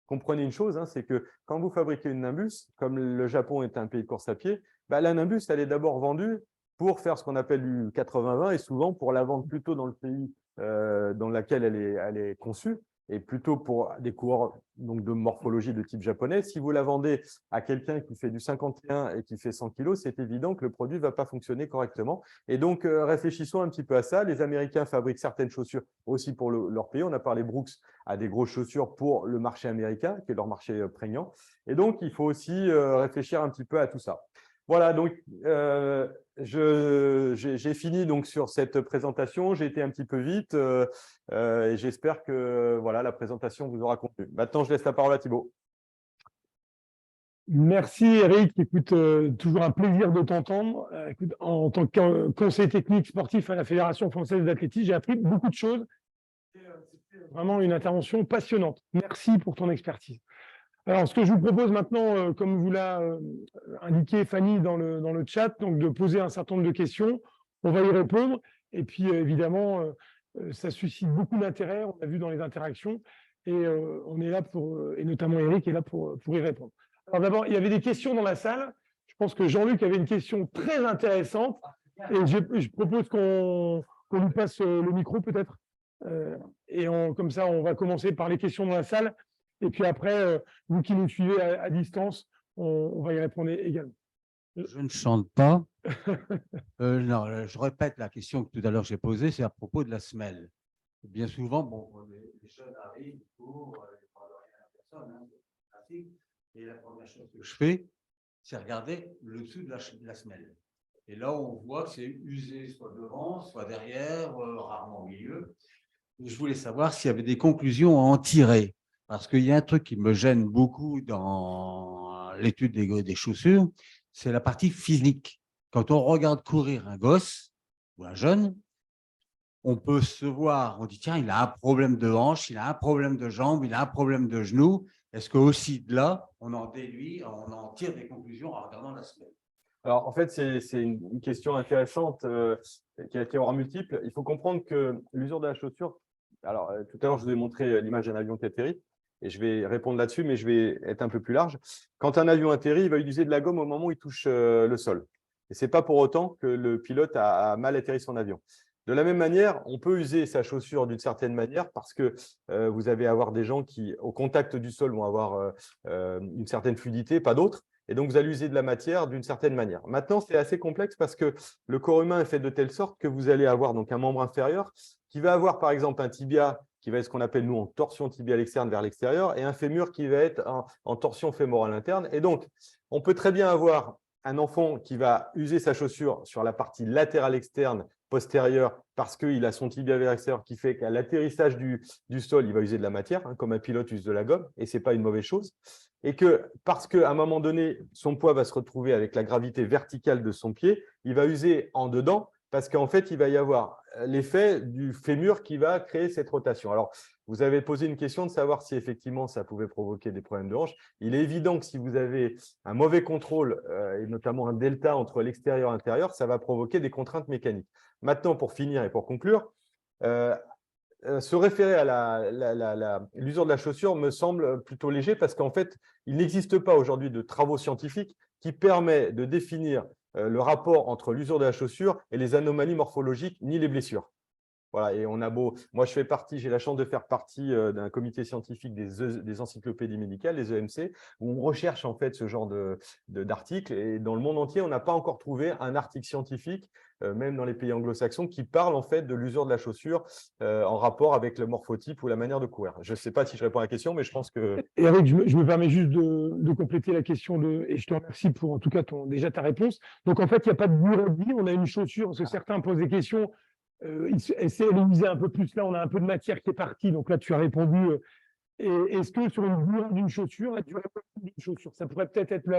Comprenez une chose, c'est que quand vous fabriquez une Nimbus, comme le Japon est un pays de course à pied, la Nimbus, elle est d'abord vendue pour faire ce qu'on appelle du 80-20 et souvent pour la vendre plutôt dans le pays dans lequel elle est conçue et plutôt pour des coureurs donc, de morphologie de type japonais. Si vous la vendez à quelqu'un qui fait du 51 et qui fait 100 kg, c'est évident que le produit ne va pas fonctionner correctement. Et donc, réfléchissons un petit peu à ça. Les Américains fabriquent certaines chaussures aussi pour leur pays. On a parlé Brooks a des grosses chaussures pour le marché américain, qui est leur marché prégnant. Et donc, il faut aussi réfléchir un petit peu à tout ça. Voilà, donc j'ai fini donc sur cette présentation. J'ai été un petit peu vite et j'espère que voilà, la présentation vous aura convenu. Maintenant, je laisse la parole à Thibaut. Merci Eric. Écoute, toujours un plaisir de t'entendre. En tant que conseiller technique sportif à la Fédération française d'athlétisme, j'ai appris beaucoup de choses. C'était vraiment une intervention passionnante. Merci pour ton expertise. Alors, ce que je vous propose maintenant, comme vous l'a indiqué Fanny dans le chat, donc de poser un certain nombre de questions. On va y répondre. Et puis, évidemment, ça suscite beaucoup d'intérêt. On a vu dans les interactions. Et on est là et notamment Eric est là pour y répondre. Alors d'abord, il y avait des questions dans la salle. Je pense que Jean-Luc avait une question très intéressante. Et je propose qu'on lui passe le micro peut-être. Et comme ça, on va commencer par les questions dans la salle. Et puis après, vous qui nous suivez à distance, on va y répondre également. Je ne chante pas. Non, je répète la question que tout à l'heure j'ai posée, c'est à propos de la semelle. Bien souvent, les jeunes arrivent pour les prendre rien à personne, et la première chose que je fais, c'est regarder le dessous de la semelle. Et là, on voit que c'est usé soit devant, soit derrière, rarement au milieu. Et je voulais savoir s'il y avait des conclusions à en tirer. Parce qu'il y a un truc qui me gêne beaucoup dans l'étude des chaussures, c'est la partie physique. Quand on regarde courir un gosse ou un jeune, on peut se voir, on dit tiens, il a un problème de hanche, il a un problème de jambe, il a un problème de genou. Est-ce que aussi de là, on en tire des conclusions en regardant la semelle? Alors, en fait, c'est une question intéressante qui a été hors multiple. Il faut comprendre que l'usure de la chaussure, alors tout à l'heure, je vous ai montré l'image d'un avion qui atterrit. Et je vais répondre là-dessus, mais je vais être un peu plus large. Quand un avion atterrit, il va utiliser de la gomme au moment où il touche le sol. Et ce n'est pas pour autant que le pilote a mal atterri son avion. De la même manière, on peut user sa chaussure d'une certaine manière parce que vous allez avoir des gens qui, au contact du sol, vont avoir une certaine fluidité, pas d'autres. Et donc, vous allez user de la matière d'une certaine manière. Maintenant, c'est assez complexe parce que le corps humain est fait de telle sorte que vous allez avoir donc, un membre inférieur qui va avoir, par exemple, un tibia qui va être ce qu'on appelle, nous, en torsion tibiale externe vers l'extérieur, et un fémur qui va être en torsion fémorale interne. Et donc, on peut très bien avoir un enfant qui va user sa chaussure sur la partie latérale externe postérieure parce qu'il a son tibia vers extérieur qui fait qu'à l'atterrissage du sol, il va user de la matière, hein, comme un pilote use de la gomme, et ce n'est pas une mauvaise chose. Et que parce qu'à un moment donné, son poids va se retrouver avec la gravité verticale de son pied, il va user en dedans parce qu'en fait, il va y avoir l'effet du fémur qui va créer cette rotation. Alors, vous avez posé une question de savoir si effectivement ça pouvait provoquer des problèmes de hanche. Il est évident que si vous avez un mauvais contrôle, et notamment un delta entre l'extérieur et l'intérieur, ça va provoquer des contraintes mécaniques. Maintenant, pour finir et pour conclure, se référer à l'usure de la chaussure me semble plutôt léger parce qu'en fait, il n'existe pas aujourd'hui de travaux scientifiques qui permettent de définir le rapport entre l'usure de la chaussure et les anomalies morphologiques ni les blessures. Voilà, et on a beau. Moi, j'ai la chance de faire partie d'un comité scientifique des encyclopédies médicales, les EMC, où on recherche en fait ce genre d'articles. Et dans le monde entier, on n'a pas encore trouvé un article scientifique, même dans les pays anglo-saxons, qui parle en fait de l'usure de la chaussure en rapport avec le morphotype ou la manière de courir. Je ne sais pas si je réponds à la question, mais je pense que… Et Eric, je me permets juste de compléter la question et je te remercie pour en tout cas déjà ta réponse. Donc en fait, il n'y a pas de durée de vie, on a une chaussure, parce que certains posent des questions. Essayer de miser un peu plus. Là, on a un peu de matière qui est partie. Donc là, tu as répondu. Est-ce que sur une durée d'une chaussure, la durée d'une chaussure, ça pourrait peut-être être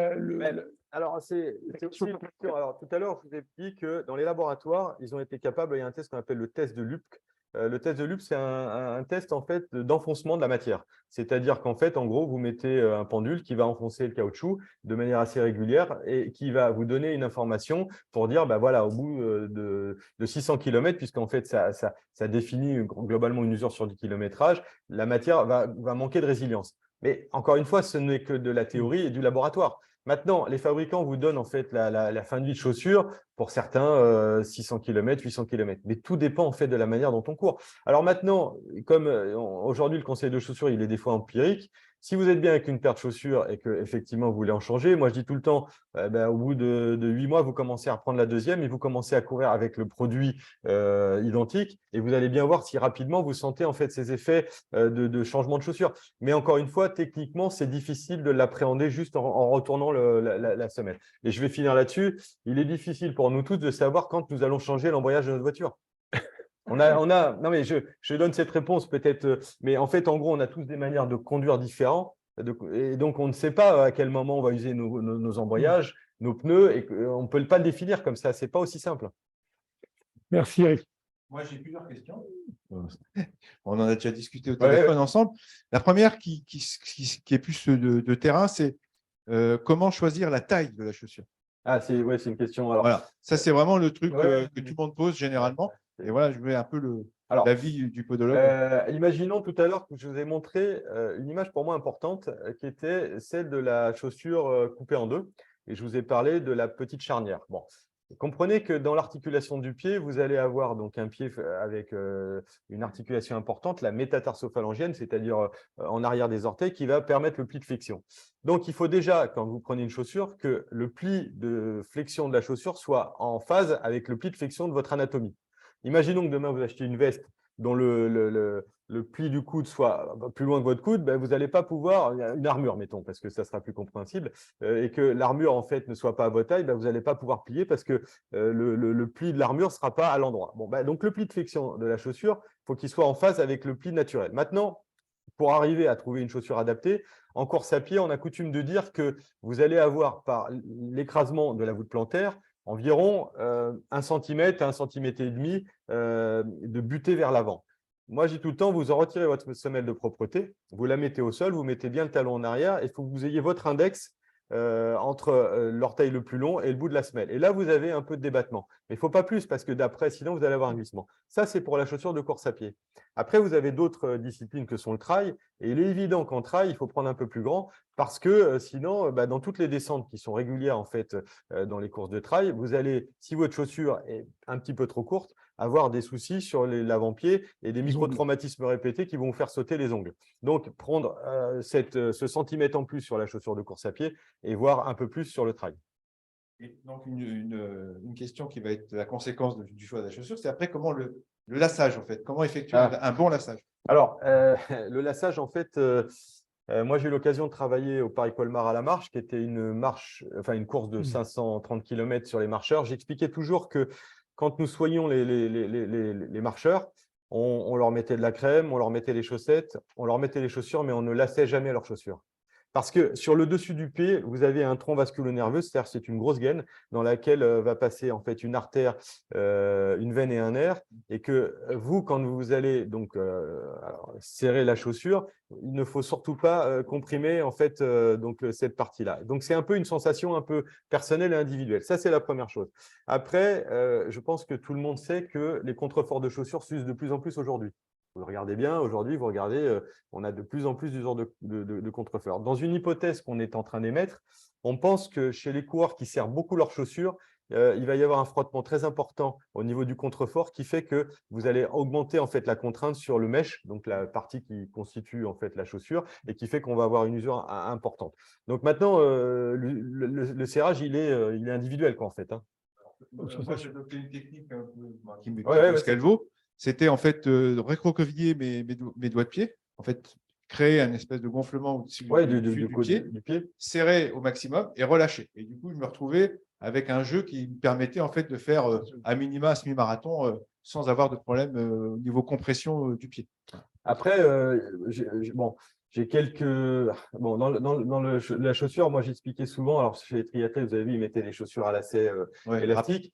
Alors, c'est aussi une question. Alors, tout à l'heure, je vous ai dit que dans les laboratoires, ils ont été capables, il y a un test qu'on appelle le test de Lupke. Le test de Lupke, c'est un test en fait d'enfoncement de la matière. C'est-à-dire qu'en fait, en gros, vous mettez un pendule qui va enfoncer le caoutchouc de manière assez régulière et qui va vous donner une information pour dire, bah voilà, au bout de 600 km, puisqu'en fait, ça définit globalement une usure sur du kilométrage, la matière va manquer de résilience. Mais encore une fois, ce n'est que de la théorie et du laboratoire. Maintenant, les fabricants vous donnent en fait la fin de vie de chaussure, pour certains 600 km, 800 km. Mais tout dépend en fait de la manière dont on court. Alors maintenant, comme aujourd'hui le conseil de chaussures, il est des fois empirique, si vous êtes bien avec une paire de chaussures et que effectivement vous voulez en changer, moi je dis tout le temps, au bout de 8 mois, vous commencez à reprendre la deuxième et vous commencez à courir avec le produit identique et vous allez bien voir si rapidement vous sentez en fait ces effets de changement de chaussure. Mais encore une fois, techniquement, c'est difficile de l'appréhender juste en retournant la semelle. Et je vais finir là-dessus. Il est difficile pour nous tous de savoir quand nous allons changer l'embrayage de notre voiture. Non, mais je donne cette réponse peut-être, mais en fait, en gros, on a tous des manières de conduire différentes. Et donc, on ne sait pas à quel moment on va user nos embrayages, nos pneus, et on ne peut pas le définir comme ça. Ce n'est pas aussi simple. Merci, Eric. Moi, j'ai plusieurs questions. On en a déjà discuté au téléphone ensemble. La première, qui est plus de terrain, c'est comment choisir la taille de la chaussure. Ah, c'est une question. Alors, voilà, ça, c'est vraiment le truc que tout le monde pose généralement. Et voilà, je mets un peu l'avis du podologue. Imaginons tout à l'heure que je vous ai montré une image pour moi importante qui était celle de la chaussure coupée en deux. Et je vous ai parlé de la petite charnière. Bon. Comprenez que dans l'articulation du pied, vous allez avoir donc un pied avec une articulation importante, la métatarsophalangienne, c'est-à-dire en arrière des orteils, qui va permettre le pli de flexion. Donc, il faut déjà, quand vous prenez une chaussure, que le pli de flexion de la chaussure soit en phase avec le pli de flexion de votre anatomie. Imaginons que demain, vous achetez une veste dont le pli du coude soit plus loin que votre coude, ben, vous n'allez pas pouvoir, une armure, mettons, parce que ça sera plus compréhensible, et que l'armure, en fait, ne soit pas à votre taille, ben, vous n'allez pas pouvoir plier parce que le pli de l'armure ne sera pas à l'endroit. Bon, ben, donc, le pli de flexion de la chaussure, il faut qu'il soit en phase avec le pli naturel. Maintenant, pour arriver à trouver une chaussure adaptée, en course à pied, on a coutume de dire que vous allez avoir, par l'écrasement de la voûte plantaire, environ 1 cm à 1,5 cm de butée vers l'avant. Moi, je dis tout le temps, vous en retirez votre semelle de propreté, vous la mettez au sol, vous mettez bien le talon en arrière et il faut que vous ayez votre index entre l'orteil le plus long et le bout de la semelle. Et là, vous avez un peu de débattement. Mais il ne faut pas plus parce que d'après, sinon, vous allez avoir un glissement. Ça, c'est pour la chaussure de course à pied. Après, vous avez d'autres disciplines que sont le trail. Et il est évident qu'en trail, il faut prendre un peu plus grand parce que sinon, dans toutes les descentes qui sont régulières en fait dans les courses de trail, vous allez, si votre chaussure est un petit peu trop courte, avoir des soucis sur l'avant-pied et des micro-traumatismes répétés qui vont vous faire sauter les ongles. Donc, prendre ce centimètre en plus sur la chaussure de course à pied et voir un peu plus sur le trail. Et donc, une question qui va être la conséquence du choix de la chaussure, c'est après comment le lassage, en fait. Comment effectuer un bon lassage? Alors, le lassage, en fait, Moi, j'ai eu l'occasion de travailler au Paris-Colmar à la marche, qui était une course de 530 km sur les marcheurs. J'expliquais toujours que quand nous soignions les marcheurs, on leur mettait de la crème, on leur mettait les chaussettes, on leur mettait les chaussures, mais on ne lassait jamais leurs chaussures. Parce que sur le dessus du pied, vous avez un tronc vasculo-nerveux, c'est-à-dire c'est une grosse gaine dans laquelle va passer en fait une artère, une veine et un nerf, et que vous, quand vous allez donc serrer la chaussure, il ne faut surtout pas comprimer en fait cette partie-là. Donc c'est un peu une sensation un peu personnelle et individuelle. Ça, c'est la première chose. Après, je pense que tout le monde sait que les contreforts de chaussures s'usent de plus en plus aujourd'hui. Vous le regardez bien, aujourd'hui, vous regardez, on a de plus en plus d'usures de contreforts. Dans une hypothèse qu'on est en train d'émettre, on pense que chez les coureurs qui serrent beaucoup leurs chaussures, il va y avoir un frottement très important au niveau du contrefort qui fait que vous allez augmenter en fait la contrainte sur le mesh, donc la partie qui constitue en fait la chaussure, et qui fait qu'on va avoir une usure importante. Donc maintenant, le serrage, il est individuel quoi, en fait. Hein. Moi, j'ai adopté une technique un peu qui me Ouais, ce qu'elle vaut. C'était en fait recroqueviller mes doigts de pied, en fait créer un espèce de gonflement au-dessus du pied, serrer au maximum et relâcher. Et du coup, je me retrouvais avec un jeu qui me permettait en fait de faire à minima un semi-marathon sans avoir de problème au niveau compression du pied. Après, j'ai quelques… Bon, dans la chaussure, moi, j'expliquais souvent, alors chez les triathlètes, vous avez vu, ils mettaient des chaussures à lacets élastiques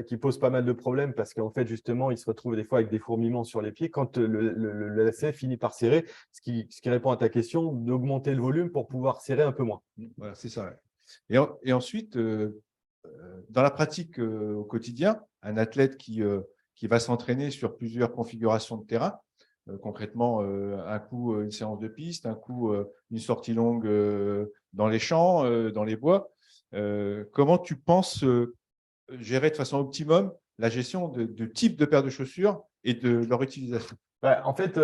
qui posent pas mal de problèmes parce qu'en fait, justement, ils se retrouvent des fois avec des fourmillements sur les pieds quand le lacet finit par serrer, ce qui répond à ta question, d'augmenter le volume pour pouvoir serrer un peu moins. Voilà, c'est ça. Ouais. Et ensuite, dans la pratique au quotidien, un athlète qui va s'entraîner sur plusieurs configurations de terrain, concrètement, un coup une séance de piste, un coup une sortie longue dans les champs, dans les bois. Comment tu penses gérer de façon optimum la gestion de type de paire de chaussures et de leur utilisation? En fait,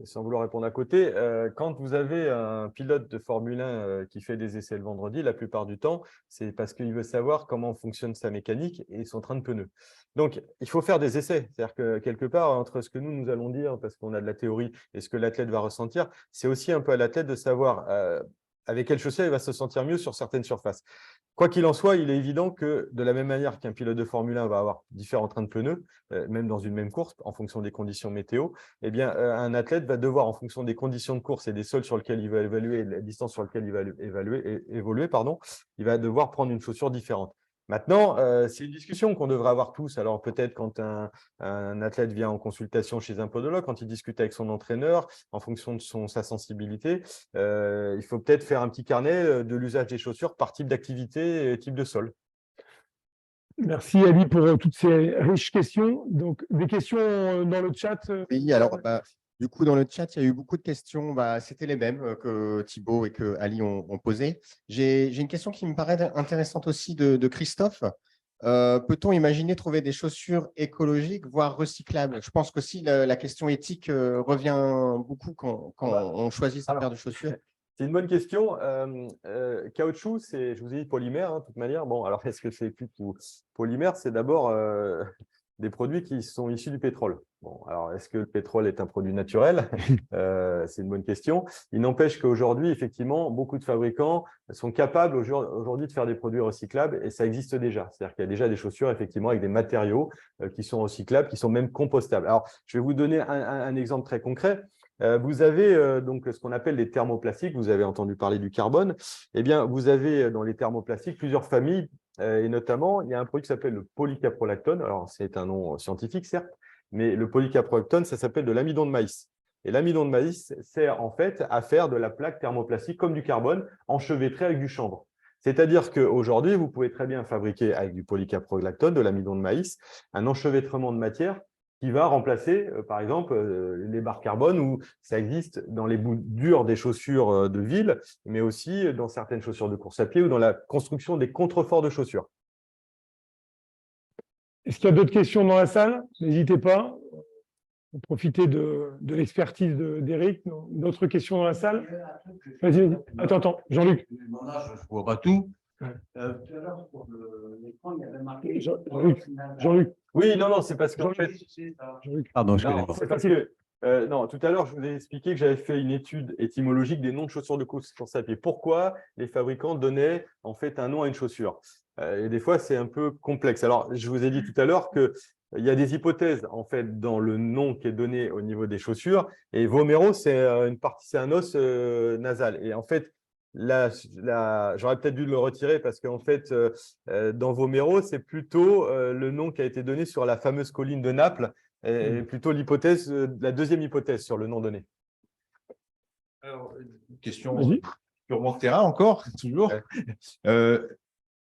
sans vouloir répondre à côté, quand vous avez un pilote de Formule 1 qui fait des essais le vendredi, la plupart du temps, c'est parce qu'il veut savoir comment fonctionne sa mécanique et son train de pneus. Donc, il faut faire des essais. C'est-à-dire que quelque part, entre ce que nous allons dire, parce qu'on a de la théorie, et ce que l'athlète va ressentir, c'est aussi un peu à l'athlète de savoir avec quelle chaussure il va se sentir mieux sur certaines surfaces. Quoi qu'il en soit, il est évident que de la même manière qu'un pilote de Formule 1 va avoir différents trains de pneus, même dans une même course, en fonction des conditions météo, eh bien, un athlète va devoir, en fonction des conditions de course et des sols sur lesquels il va évaluer et la distance sur laquelle il va évoluer, il va devoir prendre une chaussure différente. Maintenant, c'est une discussion qu'on devrait avoir tous. Alors peut-être quand un athlète vient en consultation chez un podologue, quand il discute avec son entraîneur, en fonction de sa sensibilité, il faut peut-être faire un petit carnet de l'usage des chaussures par type d'activité et type de sol. Merci Ali pour toutes ces riches questions. Donc, des questions dans le chat. Oui, alors du coup, dans le chat, il y a eu beaucoup de questions. C'était les mêmes que Thibaut et que Ali ont posées. J'ai une question qui me paraît intéressante aussi de Christophe. Peut-on imaginer trouver des chaussures écologiques, voire recyclables? Je pense qu'aussi la question éthique revient beaucoup quand on choisit sa paire de chaussures. C'est une bonne question. Caoutchouc, je vous ai dit polymère, de toute manière. Bon, alors est-ce que c'est plus polymère? C'est d'abord des produits qui sont issus du pétrole. Bon, alors est-ce que le pétrole est un produit naturel? C'est une bonne question. Il n'empêche qu'aujourd'hui, effectivement, beaucoup de fabricants sont capables aujourd'hui de faire des produits recyclables et ça existe déjà. C'est-à-dire qu'il y a déjà des chaussures, effectivement, avec des matériaux qui sont recyclables, qui sont même compostables. Alors, je vais vous donner un exemple très concret. Vous avez donc ce qu'on appelle les thermoplastiques. Vous avez entendu parler du carbone. Eh bien, vous avez dans les thermoplastiques plusieurs familles et notamment, il y a un produit qui s'appelle le polycaprolactone. Alors, c'est un nom scientifique, certes, mais le polycaprolactone, ça s'appelle de l'amidon de maïs. Et l'amidon de maïs sert en fait à faire de la plaque thermoplastique comme du carbone enchevêtré avec du chanvre. C'est-à-dire qu'aujourd'hui, vous pouvez très bien fabriquer avec du polycaprolactone, de l'amidon de maïs, un enchevêtrement de matière qui va remplacer, par exemple, les barres carbone où ça existe dans les bouts durs des chaussures de ville, mais aussi dans certaines chaussures de course à pied ou dans la construction des contreforts de chaussures. Est-ce qu'il y a d'autres questions dans la salle? N'hésitez pas. Profitez de l'expertise d'Éric. D'autres questions dans la salle? Vas-y. Attends. Jean-Luc. Je ne vois pas tout. Ouais. Tout à l'heure, sur l'écran, il y avait marqué… Jean-Luc. Oui, non, c'est parce qu'en fait… Pardon, c'est parce que Non, tout à l'heure, je vous ai expliqué que j'avais fait une étude étymologique des noms de chaussures de course à pied. Pourquoi les fabricants donnaient en fait un nom à une chaussure? Et des fois, c'est un peu complexe. Alors, je vous ai dit tout à l'heure qu'il y a des hypothèses en fait dans le nom qui est donné au niveau des chaussures. Et vomero, c'est une partie, c'est un os nasal. Et en fait, j'aurais peut-être dû le retirer parce qu'en fait, dans vomero, c'est plutôt le nom qui a été donné sur la fameuse colline de Naples. Et plutôt l'hypothèse, la deuxième hypothèse sur le nom donné. Alors, une question Vas-y. purement terrain encore, toujours. Ouais.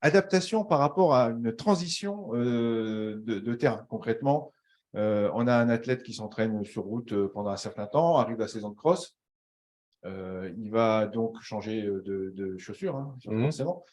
Adaptation par rapport à une transition de terrain. Concrètement, on a un athlète qui s'entraîne sur route pendant un certain temps, arrive la saison de cross. Il va donc changer de chaussures, hein, forcément.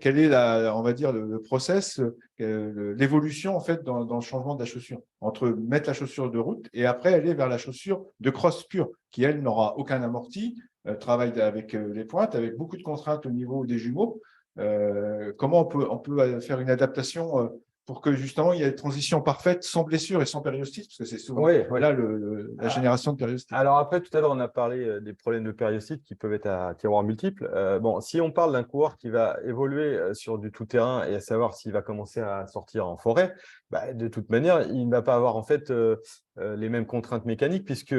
Quel est on va dire, le process, l'évolution en fait dans le changement de la chaussure entre mettre la chaussure de route et après aller vers la chaussure de cross pure, qui elle n'aura aucun amorti, travaille avec les pointes, avec beaucoup de contraintes au niveau des jumeaux. Comment on peut faire une adaptation pour que justement il y ait une transition parfaite sans blessure et sans périostite, parce que c'est souvent là la génération de périostite. Alors après, tout à l'heure, on a parlé des problèmes de périostite qui peuvent être à tiroir multiples. Bon, si on parle d'un coureur qui va évoluer sur du tout-terrain et à savoir s'il va commencer à sortir en forêt, bah, de toute manière, il ne va pas avoir en fait les mêmes contraintes mécaniques puisque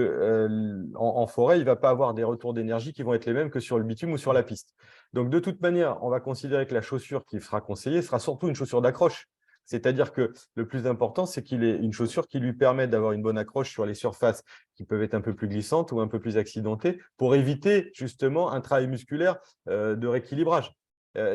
en forêt, il ne va pas avoir des retours d'énergie qui vont être les mêmes que sur le bitume ou sur la piste. Donc, de toute manière, on va considérer que la chaussure qui sera conseillée sera surtout une chaussure d'accroche. C'est-à-dire que le plus important, c'est qu'il ait une chaussure qui lui permette d'avoir une bonne accroche sur les surfaces qui peuvent être un peu plus glissantes ou un peu plus accidentées pour éviter justement un travail musculaire de rééquilibrage.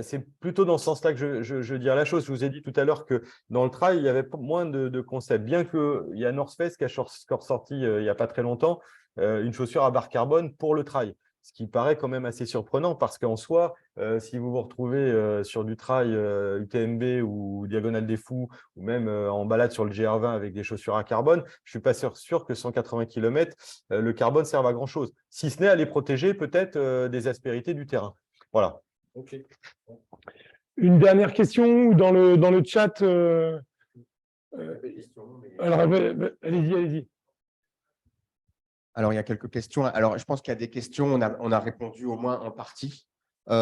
C'est plutôt dans ce sens-là que je dirais la chose. Je vous ai dit tout à l'heure que dans le trail, il y avait moins de concepts. Bien qu'il y a North Face qui a sorti il n'y a pas très longtemps une chaussure à barre carbone pour le trail. Ce qui paraît quand même assez surprenant parce qu'en soi, si vous vous retrouvez sur du trail UTMB ou Diagonale des Fous ou même en balade sur le GR20 avec des chaussures à carbone, je ne suis pas sûr que 180 km, le carbone serve à grand-chose. Si ce n'est à les protéger peut-être des aspérités du terrain. Voilà. Okay. Une dernière question dans le chat. Alors, allez-y. Alors, il y a quelques questions. Alors, je pense qu'il y a des questions, on a répondu au moins en partie. Il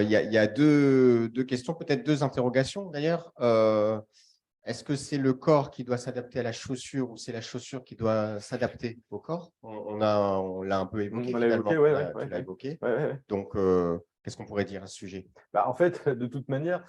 y a deux questions, peut-être deux interrogations d'ailleurs. Est-ce que c'est le corps qui doit s'adapter à la chaussure ou c'est la chaussure qui doit s'adapter au corps? On l'a un peu évoqué. On l'a évoqué, tu l'as évoqué. Ouais. Donc, qu'est-ce qu'on pourrait dire à ce sujet? En fait, de toute manière,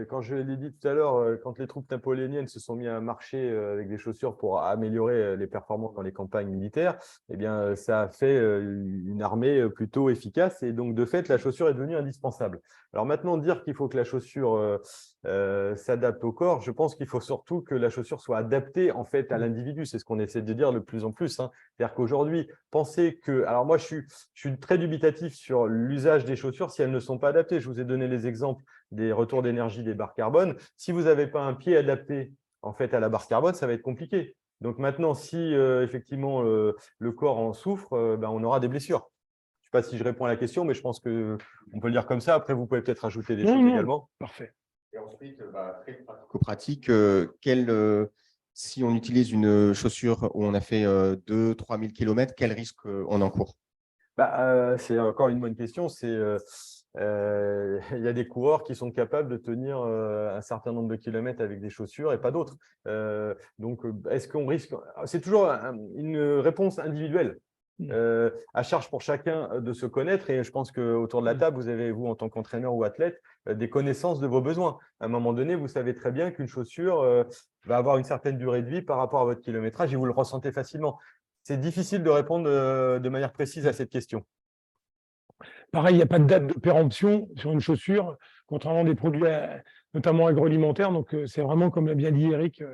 quand je l'ai dit tout à l'heure, quand les troupes napoléoniennes se sont mis à marcher avec des chaussures pour améliorer les performances dans les campagnes militaires, eh bien, ça a fait une armée plutôt efficace et donc, de fait, la chaussure est devenue indispensable. Alors maintenant, dire qu'il faut que la chaussure s'adapte au corps, je pense qu'il faut surtout que la chaussure soit adaptée en fait à l'individu. C'est ce qu'on essaie de dire de plus en plus. Hein. C'est-à-dire qu'aujourd'hui, penser que… Alors moi, je suis très dubitatif sur l'usage des chaussures si elles ne sont pas adaptées. Je vous ai donné les exemples des retours d'énergie des barres carbone. Si vous n'avez pas un pied adapté en fait à la barre carbone, ça va être compliqué. Donc maintenant, si effectivement le corps en souffre, on aura des blessures. Je ne sais pas si je réponds à la question, mais je pense qu'on peut le dire comme ça. Après, vous pouvez peut-être ajouter des choses également. Parfait. Et ensuite, très pratico-pratique, si on utilise une chaussure où on a fait 2-3 000 km, quel risque on encourt? C'est encore une bonne question. Il y a des coureurs qui sont capables de tenir un certain nombre de kilomètres avec des chaussures et pas d'autres. Donc, est-ce qu'on risque… C'est toujours une réponse individuelle. À charge pour chacun de se connaître et je pense qu'autour de la table, vous avez, vous, en tant qu'entraîneur ou athlète, des connaissances de vos besoins. À un moment donné, vous savez très bien qu'une chaussure va avoir une certaine durée de vie par rapport à votre kilométrage et vous le ressentez facilement. C'est difficile de répondre de manière précise à cette question. Pareil, il n'y a pas de date de péremption sur une chaussure, contrairement à des produits notamment agroalimentaires. Donc, c'est vraiment, comme l'a bien dit Eric,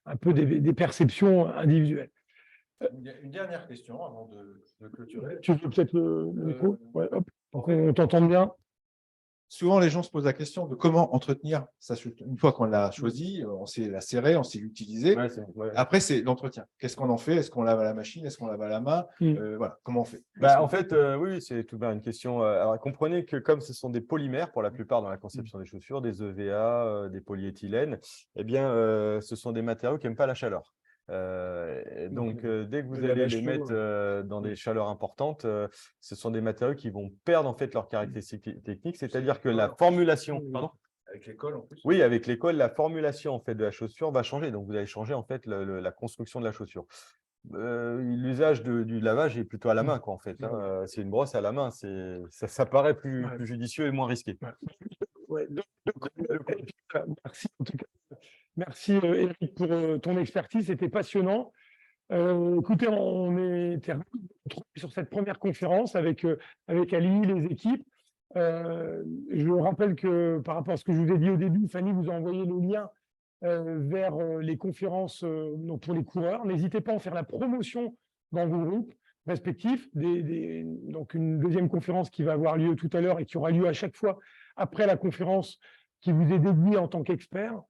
un peu des perceptions individuelles. Une dernière question avant de clôturer. Tu veux peut-être le micro? Ouais, hop. On t'entend bien. Souvent, les gens se posent la question de comment entretenir sa chaussure. Une fois qu'on l'a choisie, on sait la serrer, on sait l'utiliser. Après, c'est l'entretien. Qu'est-ce qu'on en fait? Est-ce qu'on lave à la machine? Est-ce qu'on lave à la main? Voilà, comment on fait? En fait, oui, c'est tout une question. Alors, comprenez que comme ce sont des polymères pour la plupart dans la conception des chaussures, des EVA, des polyéthylènes, eh bien, ce sont des matériaux qui n'aiment pas la chaleur. Et donc, dès que vous de allez lavage les chaud, mettre dans des chaleurs importantes, ce sont des matériaux qui vont perdre en fait leurs caractéristiques techniques, c'est-à-dire que la formulation, pardon? Avec l'école, en plus. Oui, avec l'école, la formulation en fait de la chaussure va changer. Donc, vous allez changer en fait la construction de la chaussure. L'usage du lavage est plutôt à la main, quoi, en fait. Hein. C'est une brosse à la main. Ça paraît plus judicieux et moins risqué. Ouais, merci en tout cas. Merci Eric pour ton expertise, c'était passionnant. Écoutez, on était sur cette première conférence avec Ali, les équipes. Je rappelle que par rapport à ce que je vous ai dit au début, Fanny vous a envoyé le lien vers les conférences donc pour les coureurs. N'hésitez pas à en faire la promotion dans vos groupes respectifs. Donc une deuxième conférence qui va avoir lieu tout à l'heure et qui aura lieu à chaque fois après la conférence qui vous est dédiée en tant qu'expert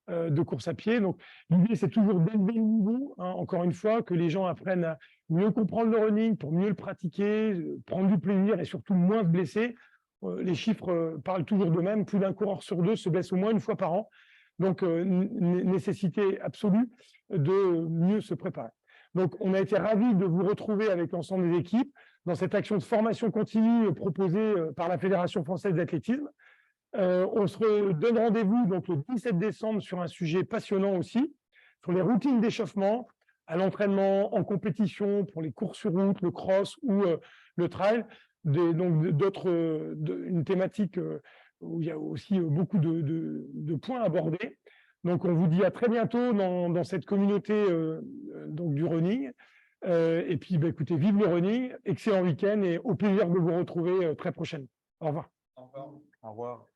de course à pied. Donc l'idée, c'est toujours d'élever le niveau, hein, encore une fois, que les gens apprennent à mieux comprendre le running pour mieux le pratiquer, prendre du plaisir et surtout moins se blesser. Les chiffres parlent toujours d'eux-mêmes. Plus d'un coureur sur deux se blesse au moins une fois par an. Donc, nécessité absolue de mieux se préparer. Donc, on a été ravis de vous retrouver avec l'ensemble des équipes dans cette action de formation continue proposée par la Fédération française d'athlétisme. On se donne rendez-vous donc le 17 décembre sur un sujet passionnant aussi, sur les routines d'échauffement, à l'entraînement, en compétition, pour les courses sur route, le cross ou le trail. Une thématique où il y a aussi beaucoup de points abordés. Donc, on vous dit à très bientôt dans cette communauté donc du running. Et puis, écoutez, vive le running, excellent week-end et au plaisir de vous retrouver très prochainement. Au revoir. Au revoir.